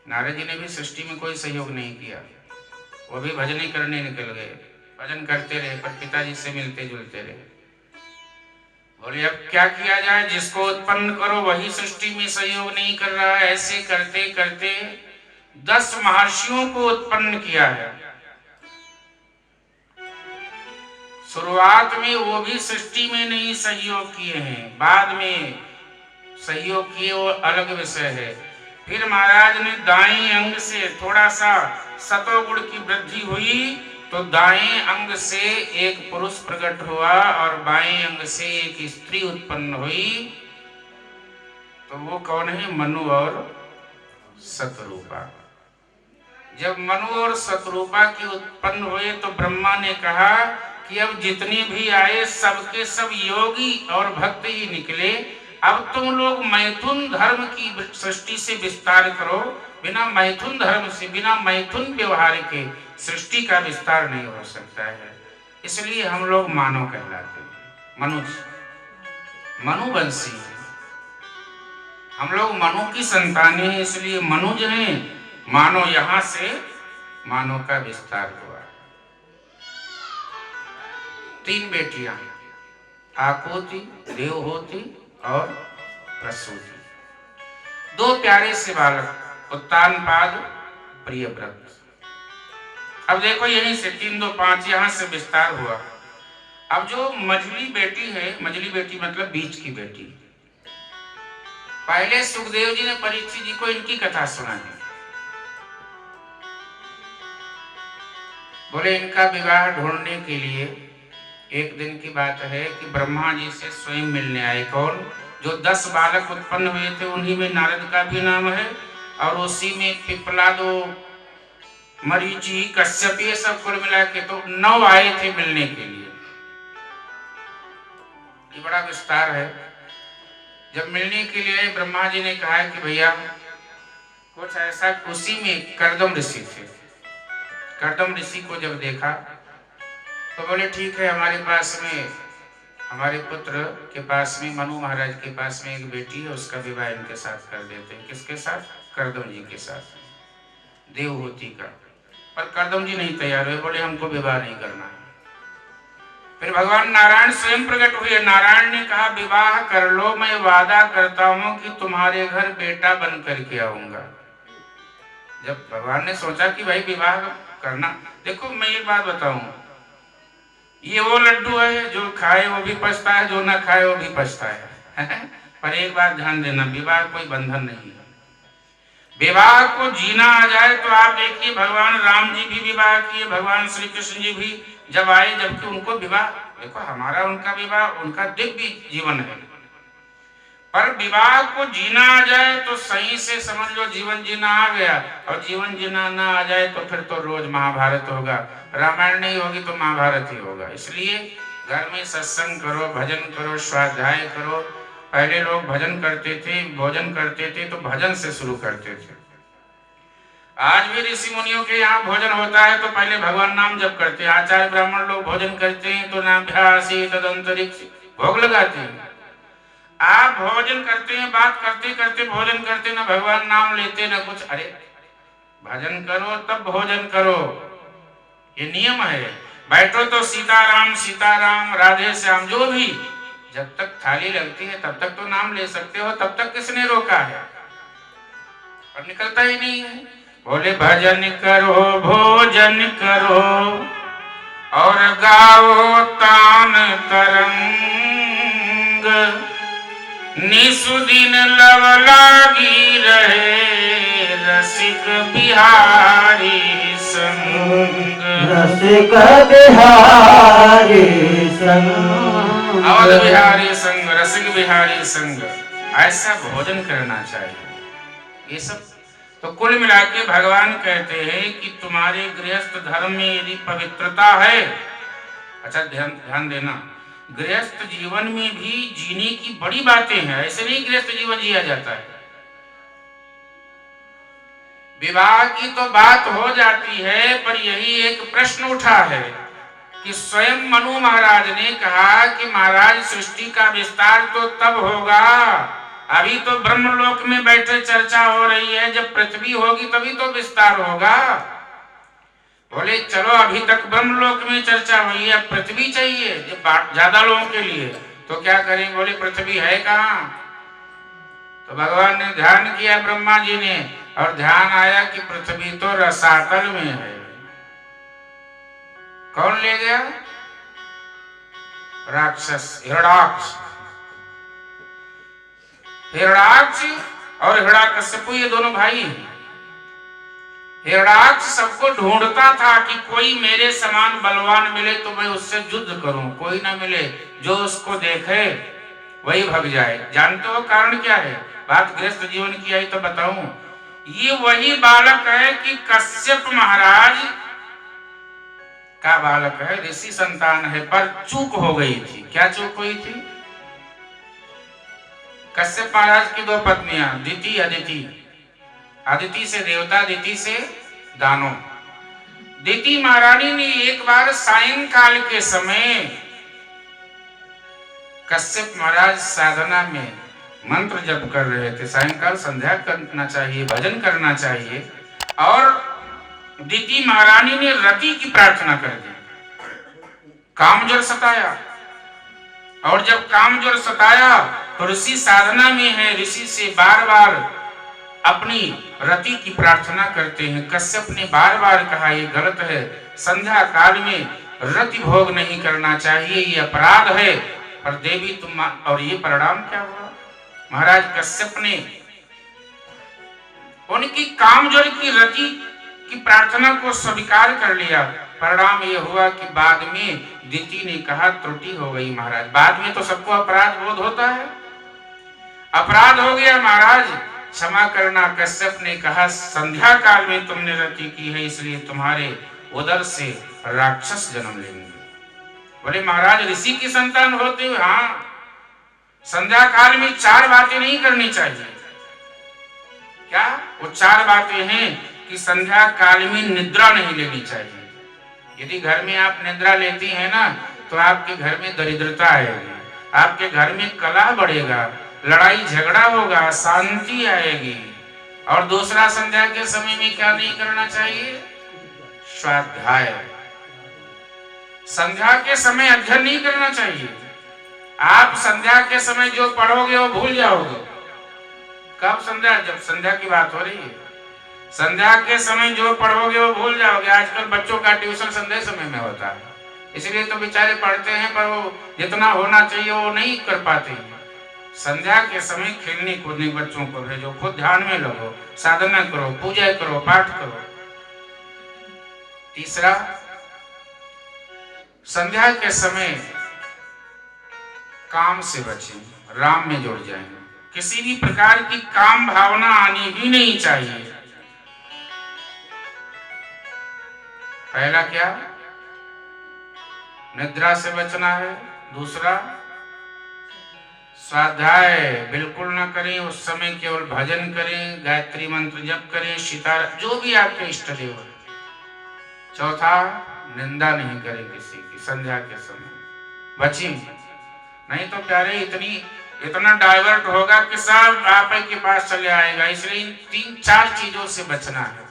नारद जी ने भी सृष्टि में कोई सहयोग नहीं किया, वो भी भजन ही करने निकल गए, भजन करते रहे, पर पिताजी से मिलते जुलते रहे। बोले अब क्या किया जाए, जिसको उत्पन्न करो वही सृष्टि में सहयोग नहीं कर रहा है। ऐसे करते करते 10 महर्षियों को उत्पन्न किया है। शुरुआत में वो भी सृष्टि में नहीं सहयोग किए हैं, बाद में सहयोग किए, वो अलग विषय है। फिर महाराज ने दाएं अंग से थोड़ा सा सतोगुण की वृद्धि हुई, तो दाएं अंग से एक पुरुष प्रकट हुआ और बाएं अंग से एक स्त्री उत्पन्न हुई। तो वो कौन है? मनु और शतरूपा। जब मनु और शतरूपा की उत्पन्न हुए तो ब्रह्मा ने कहा कि अब जितने भी आए सबके सब योगी और भक्त ही निकले। अब तुम लोग मैथुन धर्म की सृष्टि से विस्तार करो। बिना मैथुन धर्म से, बिना मैथुन व्यवहार के सृष्टि का विस्तार नहीं हो सकता है। इसलिए हम लोग मानव कहलाते हैं, मनुज, मनुवंशी हैं। हम लोग मनु की संतानें हैं, इसलिए मनुज हैं। मानो यहां से मानव का विस्तार हुआ। 3 बेटियां, आकोति, देवहोति और प्रसूति। 2 प्यारे से बालक, उत्तानपाद, प्रियव्रत। अब देखो यहीं से 3, 2, 5 यहां से विस्तार हुआ। अब जो मझली बेटी है, मझली बेटी मतलब बीच की बेटी, पहले सुखदेव जी ने परीक्षित जी को इनकी कथा सुनाई। बोले इनका विवाह ढूंढने के लिए एक दिन की बात है कि ब्रह्मा जी से स्वयं मिलने आए। कौन? जो 10 बालक उत्पन्न हुए थे उन्हीं में नारद का भी नाम है, और उसी में पिपलादो, मरीचि, कश्यप, ये सब कुल मिला के तो 9 आए थे मिलने के लिए। ये बड़ा विस्तार है। जब मिलने के लिए आए, ब्रह्मा जी ने कहा कि भैया कुछ ऐसा, उसी में कर्दम ऋषि थे। कर्दम ऋषि को जब देखा तो बोले ठीक है, हमारे पास में, हमारे पुत्र के पास में, मनु महाराज के पास में एक बेटी है, उसका विवाह इनके साथ कर देते हैं। किसके साथ? कर्दम जी के साथ, देवहूति का। पर कर्दम जी नहीं तैयार हुए, बोले हमको विवाह नहीं करना है। फिर भगवान नारायण स्वयं प्रकट हुए। नारायण ने कहा विवाह कर लो, मैं वादा करता हूं कि तुम्हारे घर बेटा बन करके आऊंगा। जब भगवान ने सोचा कि भाई विवाह करना, देखो मैं एक बात बताऊं, ये वो लड्डू है जो खाए वो भी पछता है, जो ना खाए वो भी पछता है। पर एक बात ध्यान देना, विवाह कोई बंधन नहीं है। विवाह को जीना आ जाए तो आप देखिए, भगवान राम जी भी विवाह किए, भगवान श्री कृष्ण जी भी जब आए, जबकि उनको विवाह, देखो हमारा उनका विवाह, उनका दिव्य जीवन है। पर विवाह को जीना आ जाए तो सही से समझ लो जीवन जीना आ गया, और जीवन जीना ना आ जाए तो फिर तो रोज महाभारत होगा। रामायण नहीं होगी तो महाभारत ही होगा। इसलिए घर में सत्संग करो, भजन करो, स्वाध्याय करो। पहले लोग भजन करते थे, भोजन करते थे तो भजन से शुरू करते थे। आज भी ऋषि मुनियों के यहाँ भोजन होता है तो पहले भगवान नाम जप करते हैं। आचार्य ब्राह्मण लोग भोजन करते हैं तो नाभ्यासी तदंतरिक्ष भोग लगाते हैं। आप भोजन करते हैं, बात करते करते भोजन करते, ना भगवान नाम लेते ना कुछ। अरे भजन करो तब भोजन करो, ये नियम है। बैठो तो सीताराम सीताराम, राधे श्याम, जो भी, जब तक थाली लगती है तब तक तो नाम ले सकते हो, तब तक किसने रोका है? और निकलता ही नहीं है। बोले भजन करो भोजन करो और गाओ तान तरंग, निसुदिन लव लागी रहे रसिक बिहारी संग। रसिक बिहारी संग, अवध बिहारी संग, रसिक बिहारी संग, ऐसा भोजन करना चाहिए। ये सब तो कुल मिला के भगवान कहते हैं कि तुम्हारे गृहस्थ धर्म में यदि पवित्रता है, अच्छा ध्यान देना, गृहस्थ जीवन में भी जीने की बड़ी बातें हैं। ऐसे नहीं गृहस्थ जीवन जिया जाता है। विवाह की तो बात हो जाती है, पर यही एक प्रश्न उठा है कि स्वयं मनु महाराज ने कहा कि महाराज सृष्टि का विस्तार तो तब होगा, अभी तो ब्रह्मलोक में बैठे चर्चा हो रही है, जब पृथ्वी होगी तभी तो विस्तार होगा। बोले चलो अभी तक ब्रह्मलोक में चर्चा हुई है, अब पृथ्वी चाहिए ज्यादा लोगों के लिए, तो क्या करें? बोले पृथ्वी है कहाँ? तो भगवान ने ध्यान किया, ब्रह्मा जी ने, और ध्यान आया कि पृथ्वी तो रसातल में है। कौन ले गया? राक्षस हिरणाक्ष। हिरणाक्ष और हिरण्यकश्यप ये दोनों भाई हैं। हिरणाक्ष सबको ढूंढता था कि कोई मेरे समान बलवान मिले तो मैं उससे युद्ध करूं, कोई ना मिले, जो उसको देखे वही भग जाए। जानते हो कारण क्या है? बात गृहस्थ जीवन की आई तो बताऊं। ये वही बालक है कि कश्यप महाराज का बालक है, ऋषि संतान है, पर चूक हो गई थी। क्या चूक हुई थी? कश्यप महाराज की 2 पत्नियां, दिति अदिति। अदिति से देवता, दिति से दानव। दिति महारानी ने एक बार सायंकाल के समय, कश्यप महाराज साधना में मंत्र जप कर रहे थे, सायंकाल संध्या करना चाहिए, भजन करना चाहिए, और दिति महारानी ने रति की प्रार्थना कर दी। कामज्वर सताया, और जब कामज्वर सताया तो ऋषि साधना में है, ऋषि से बार बार अपनी रति की प्रार्थना करते हैं। कश्यप ने बार बार कहा ये गलत है, संध्या काल में रति भोग नहीं करना चाहिए, ये अपराध है। पर देवी तुम, और ये परिणाम क्या हुआ? महाराज कश्यप ने उनकी कामज्वर की रति कि प्रार्थना को स्वीकार कर लिया। परिणाम ये हुआ कि बाद में दिति ने कहा त्रुटि हो गई महाराज। बाद में तो सबको अपराध बोध होता है, अपराध हो गया महाराज, क्षमा करना। कश्यप ने कहा संध्या काल में तुमने रति की है, इसलिए तुम्हारे उदर से राक्षस जन्म लेंगे। बोले महाराज ऋषि की संतान होते हुए, हाँ, संध्या काल में 4 बातें नहीं करनी चाहिए। क्या वो 4 बातें हैं कि संध्या काल में निद्रा नहीं लेनी चाहिए। यदि घर में आप निद्रा लेती हैं ना, तो आपके घर में दरिद्रता आएगी, आपके घर में कलह बढ़ेगा, लड़ाई झगड़ा होगा, शांति आएगी। और दूसरा, संध्या के समय में क्या नहीं करना चाहिए? स्वाध्याय। संध्या के समय अध्ययन नहीं करना चाहिए। आप संध्या के समय जो पढ़ोगे वो भूल जाओगे। कब संध्या? जब संध्या की बात हो रही है। संध्या के समय जो पढ़ोगे वो भूल जाओगे। आजकल बच्चों का ट्यूशन संध्या समय में होता है, इसलिए तो बेचारे पढ़ते हैं, पर वो जितना होना चाहिए वो नहीं कर पाते। संध्या के समय खेलने कूदने बच्चों को भेजो, खुद ध्यान में लगो, साधना करो, पूजा करो, पाठ करो। तीसरा, संध्या के समय काम से बचें, राम में जुड़ जाएं। किसी भी प्रकार की काम भावना आनी ही नहीं चाहिए। पहला क्या? निद्रा से बचना है। दूसरा, स्वाध्याय बिल्कुल ना करें, उस समय केवल भजन करें, गायत्री मंत्र जप करें, सितारा, जो भी आपके इष्ट देव है। चौथा, निंदा नहीं करें किसी की संध्या के समय, बची। नहीं तो प्यारे इतना डाइवर्ट होगा कि सब आप के पास चले आएगा। इसलिए इन 3-4 चीजों से बचना है।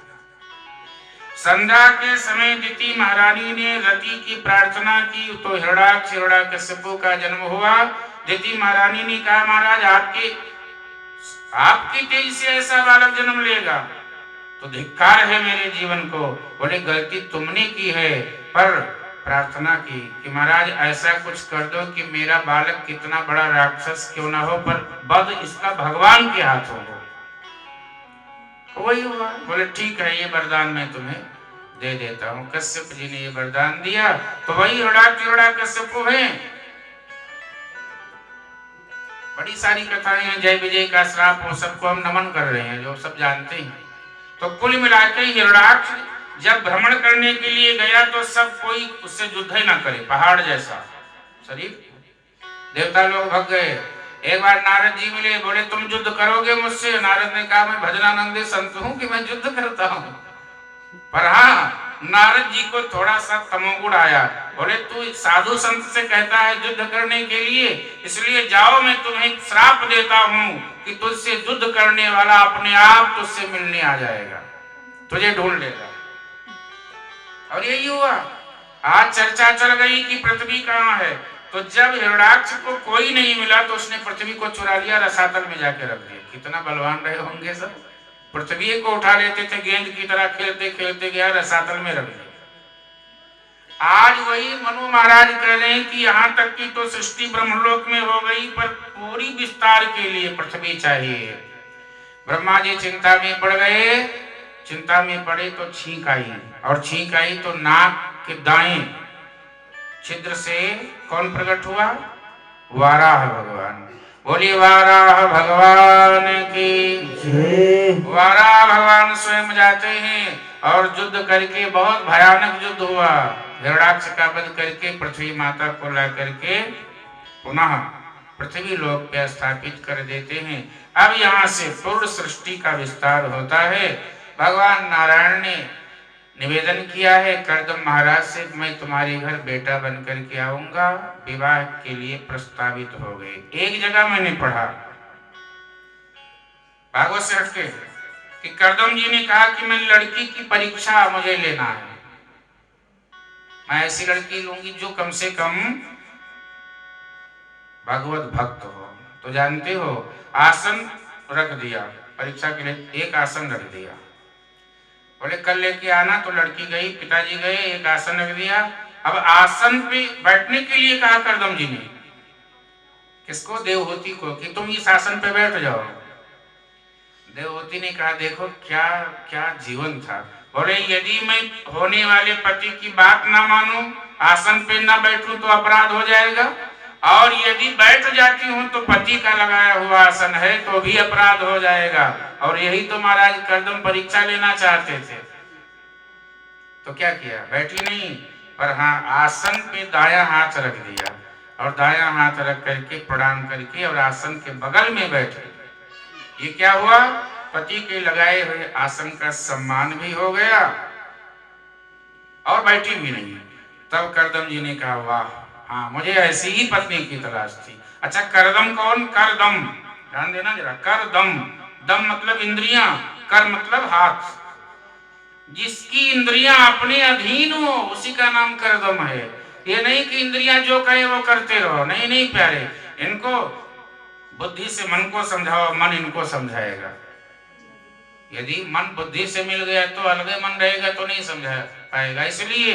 संध्या के समय दिति महारानी ने रति की प्रार्थना की तो हिरण्याकश्यपु का जन्म हुआ। दिति महारानी ने कहा महाराज आपकी तेज से ऐसा बालक जन्म लेगा तो धिक्कार है मेरे जीवन को। बोले गलती तुमने की है, पर प्रार्थना की कि महाराज ऐसा कुछ कर दो कि मेरा बालक कितना बड़ा राक्षस क्यों ना हो, पर वध इसका भगवान के हाथों हो। वही हुआ। बोले ठीक है, ये वरदान मैं तुम्हें दे देता हूँ। कश्यप जी ने ये वरदान दिया तो वही हिरण्याकश्यपु है। बड़ी सारी कथाएं हैं, जय विजय का श्राप, वो सबको हम नमन कर रहे हैं, जो सब जानते हैं। तो कुल मिलाकर हिरण्याक्ष जब भ्रमण करने के लिए गया तो सब कोई उससे युद्ध ही ना करे, पहाड़ जैसा शरीर। देवता लोग भग गए। एक बार नारद जी मिले, बोले तुम युद्ध करोगे मुझसे? नारद ने कहा मैं भजनानंदी संत हूं कि मैं युद्ध करता हूं। पर हाँ, नारद जी को थोड़ा सा तमोगुण आया। बोले तू साधु संत से कहता है युद्ध करने के लिए, इसलिए जाओ मैं तुम्हें श्राप देता हूं कि तुझसे युद्ध करने वाला अपने आप तुझसे मिलने आ जाएगा, तुझे ढूंढ लेगा। और यही हुआ। आज चर्चा चल गई कि पृथ्वी कहाँ है। तो जब हिरण्याक्ष को कोई नहीं मिला तो उसने पृथ्वी को चुरा लिया, रसातल में जाके रख दिया। कितना बलवान रहे होंगे सब। पृथ्वी को उठा लेते थे गेंद की तरह, खेलते खेलते गया रसातल में रख दिया। आज वही मनु महाराज कह रहे हैं कि यहाँ तक की तो सृष्टि ब्रह्मलोक में हो गई, पर पूरी विस्तार के लिए पृथ्वी चाहिए। ब्रह्मा जी चिंता में पड़ गए। चिंता में पड़े तो छींक आई, और छींक आई तो नाक के दाएं छिद्र से कौन प्रकट हुआ? वाराह भगवान। बोली वाराह भगवान की जय। वाराह भगवान स्वयं जाते हैं और युद्ध करके, बहुत भयानक युद्ध हुआ। हिरण्याक्ष का वध करके पृथ्वी माता को ला करके पुनः पृथ्वी लोक पे स्थापित कर देते हैं। अब यहाँ से पूर्ण सृष्टि का विस्तार होता है। भगवान नारायण ने निवेदन किया है कर्दम महाराज से, मैं तुम्हारे घर बेटा बन करके आऊंगा। विवाह के लिए प्रस्तावित हो गए। एक जगह मैंने पढ़ा भागवत से हटके कि कर्दम जी ने कहा कि मैं लड़की की परीक्षा मुझे लेना है। मैं ऐसी लड़की लूंगी जो कम से कम भगवत भक्त हो। तो जानते हो, आसन रख दिया परीक्षा के लिए, एक आसन रख दिया। बोले कल लेके आना। तो लड़की गई, पिताजी गए, एक आसन रख दिया। अब आसन पे बैठने के लिए कहा कर्दम जी ने किसको? देवहूति को, कि तुम इस आसन पे बैठ जाओ। देवहूति ने कहा देखो क्या क्या जीवन था। बोले यदि मैं होने वाले पति की बात ना मानूं, आसन पे ना बैठूं तो अपराध हो जाएगा, और यदि बैठ जाती हूं तो पति का लगाया हुआ आसन है तो भी अपराध हो जाएगा। और यही तो महाराज कर्दम परीक्षा लेना चाहते थे, तो क्या किया, बैठी नहीं, पर हाँ आसन पे दाया हाथ रख दिया और दाया हाथ रख करके प्रणाम करके और आसन के बगल में बैठे। ये क्या हुआ, पति के लगाए हुए आसन का सम्मान भी हो गया और बैठी भी नहीं। तब करदम जी ने कहा वाह, हाँ मुझे ऐसी ही पत्नी की तलाश थी। अच्छा करदम कौन, करदम ध्यान देना जरा, करदम, दम मतलब इंद्रियां, कर मतलब हाथ, जिसकी इंद्रियां अपने अधीन हो उसी का नाम करदम है। ये नहीं कि इंद्रियां जो कहे वो करते रहो, नहीं नहीं प्यारे, इनको बुद्धि से मन को समझाओ, मन इनको समझाएगा। यदि मन बुद्धि से मिल गया तो अलगे मन रहेगा तो नहीं समझा पाएगा। इसलिए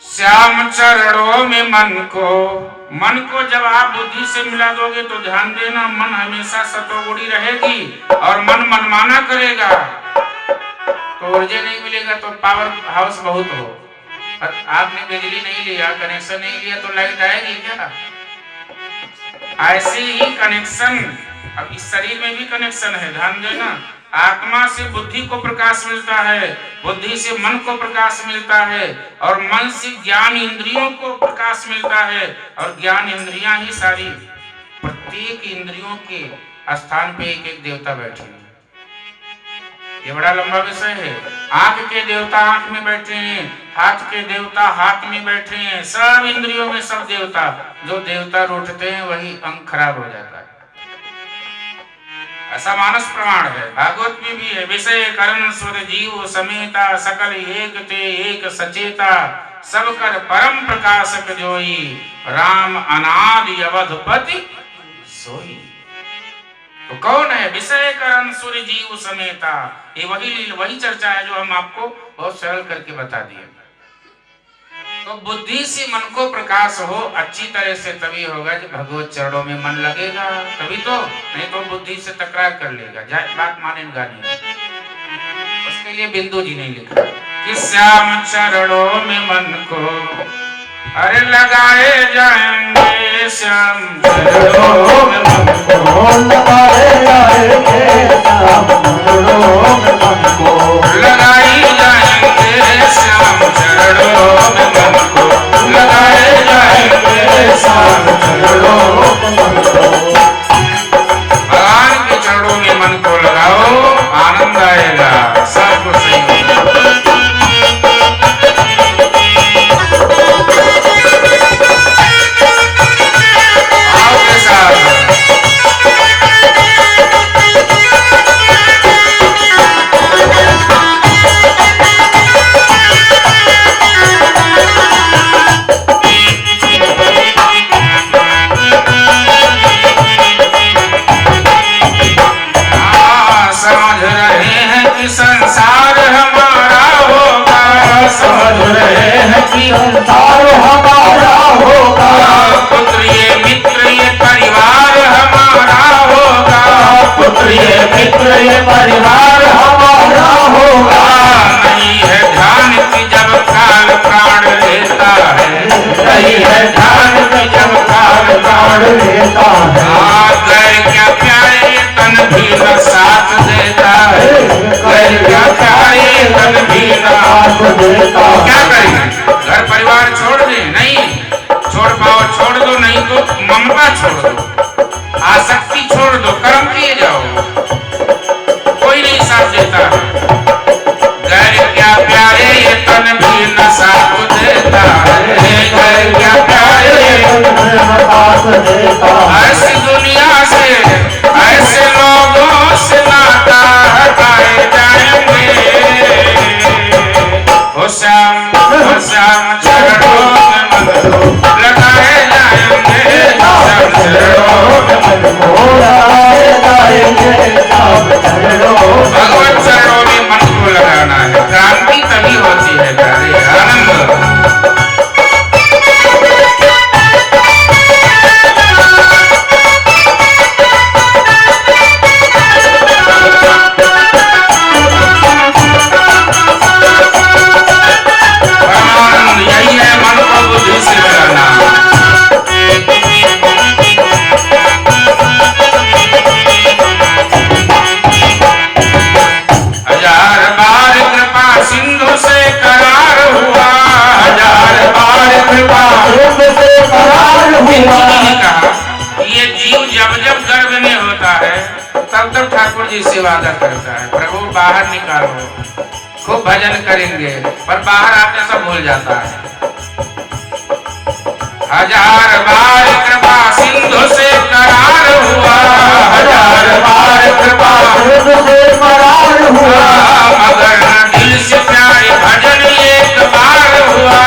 श्याम चरणों में मन को जब आप बुद्धि से मिला दोगे तो ध्यान देना, मन हमेशा सतोगुणी रहेगी और मन मनमाना करेगा तो ऊर्जा नहीं मिलेगा, तो पावर हाउस बहुत हो। आपने बिजली नहीं लिया, कनेक्शन नहीं लिया तो लाइट आएगी क्या? ऐसे ही कनेक्शन अब इस शरीर में भी कनेक्शन है, ध्यान देना। आत्मा से बुद्धि को प्रकाश मिलता है, बुद्धि से मन को प्रकाश मिलता है और मन से ज्ञान इंद्रियों को प्रकाश मिलता है और ज्ञान इंद्रियां ही सारी। प्रत्येक इंद्रियों के स्थान पे एक एक देवता बैठे हैं। ये बड़ा लंबा विषय है। आंख के देवता आंख में बैठे हैं, हाथ के देवता हाथ में बैठे हैं, सब इंद्रियों में सब देवता। जो देवता रूठते हैं वही अंग खराब हो जाता है, ऐसा मानस प्रमाण है। भागवत में भी है, विषय करण सुर जीव समेता, सकल एक ते एक सचेता, सब कर परम प्रकाशक जोई, राम अनादि अवधपति सोई। तो कौन है विषय करण सूर्य जीव समेता? ये वही चर्चा है जो हम आपको बहुत सरल करके बता दिए। तो बुद्धि से मन को प्रकाश हो अच्छी तरह से तभी होगा जब भगवत चरणों में मन लगेगा, तभी तो, नहीं तो बुद्धि से तकरार कर लेगा, बात मानेगा नहीं। उसके लिए बिंदु जी ने लिखा कि श्याम चरणों में मन को अरे लगाए जाएंगे, श्याम चरणों में मन को लगाए जाएंगे, श्याम चरणों में मन को लगाई जाएंगे, श्याम चरणों में मन को लगाए जाएंगे, श्याम चरणों में मन को। भगवान के चरणों में मन को लगाओ, आनंद आएगा, सब कुछ सही होगा। संसार हमारा होगा, समझ रहे हैं कि संसार हमारा होगा, पुत्र ये मित्र ये परिवार हमारा होगा, पुत्र ये मित्र ये परिवार हमारा होगा। नहीं है ध्यान की जब काल प्राण लेता है, नहीं है ध्यान की जब काल प्राण लेता है, गए क्या प्यारे तन भी न साथ देता है, क्या करेंगे? घर परिवार छोड़ दे, नहीं छोड़ पाओ छोड़ दो, नहीं तो ममता छोड़ दो, आसक्ति छोड़ दो, कर्म किए जाओ, कोई नहीं साथ देता। घर क्या प्यारे ये तन भी न साथ देता है, घर क्या प्यारे ये तन न साथ देता है। ऐसी दुनिया से ऐसे लोगों से नाता हटाए जाएंगे, श्याम चरणों में मन को लगाए जाएंगे, श्याम चरणों में मन को लगाए जाएंगे, श्याम चरणों। भगवत चरणों में मन को लगाना है, क्रांति तभी होती है प्यारे, आनंद। से करार हुआ, हजार बार कृपा तुमसे करार हुआ। कहा ये जीव जब जब गर्भ में होता है तब तब ठाकुर जी से वादा करता है, प्रभु बाहर निकालो, खूब भजन करेंगे, पर बाहर आते सब भूल जाता है। हजार बार कृपा सिंधु से करार हुआ, हजार बार कृपा सिंधु से करार हुआ। मगर न दिल से प्यारे भजन एक बार हुआ,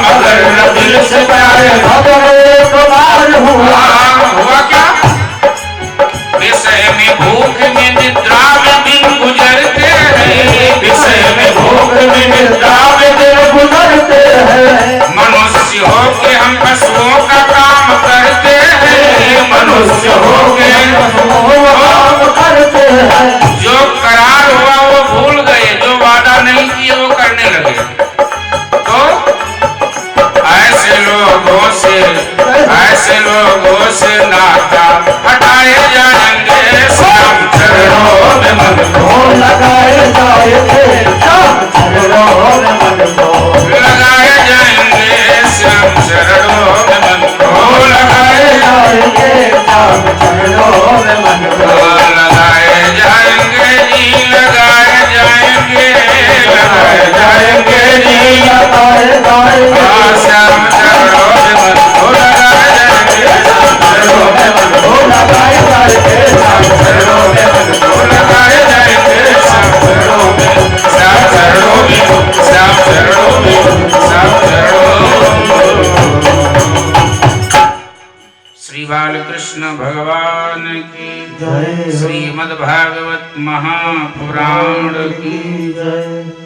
मगर न दिल से प्यारे भजन एक बार हुआ। हुआ क्या? विषय में भूख में निद्रा में दिन गुजरते हैं, विषय में भूख में निद्रा में दिन गुजरते हैं। मनुष्य हो के हम पशुओं का काम करते हैं, मनुष्य हो के काम करते हैं। जो करार हुआ वो भूल गए, जो वादा नहीं किए वो करने लगे। तो ऐसे लोगों से नाता हटाए जाएंगे, श्याम चरणों में मन को लगाए जाएंगे, श्याम चरणों में मन को लगाए जाएंगे, श्याम चरणों में मन को लगाए जाएंगे, श्याम चरणों में मन को लगाए जाएंगे जी, लगाए जाएंगे, लगाए जाएंगे जी, लगाए जाएंगे। श्याम चरणों में मन को लगाए जाएंगे, श्याम चरणों में मन को लगाए जाएंगे, श्याम चरणों में मन को लगाए जाएंगे, श्याम चरणों में, श्याम चरणों में, श्याम चरणों में, श्याम चरणों में। श्री बालकृष्ण भगवान की जय। श्रीमद् भागवत महापुराण की जय।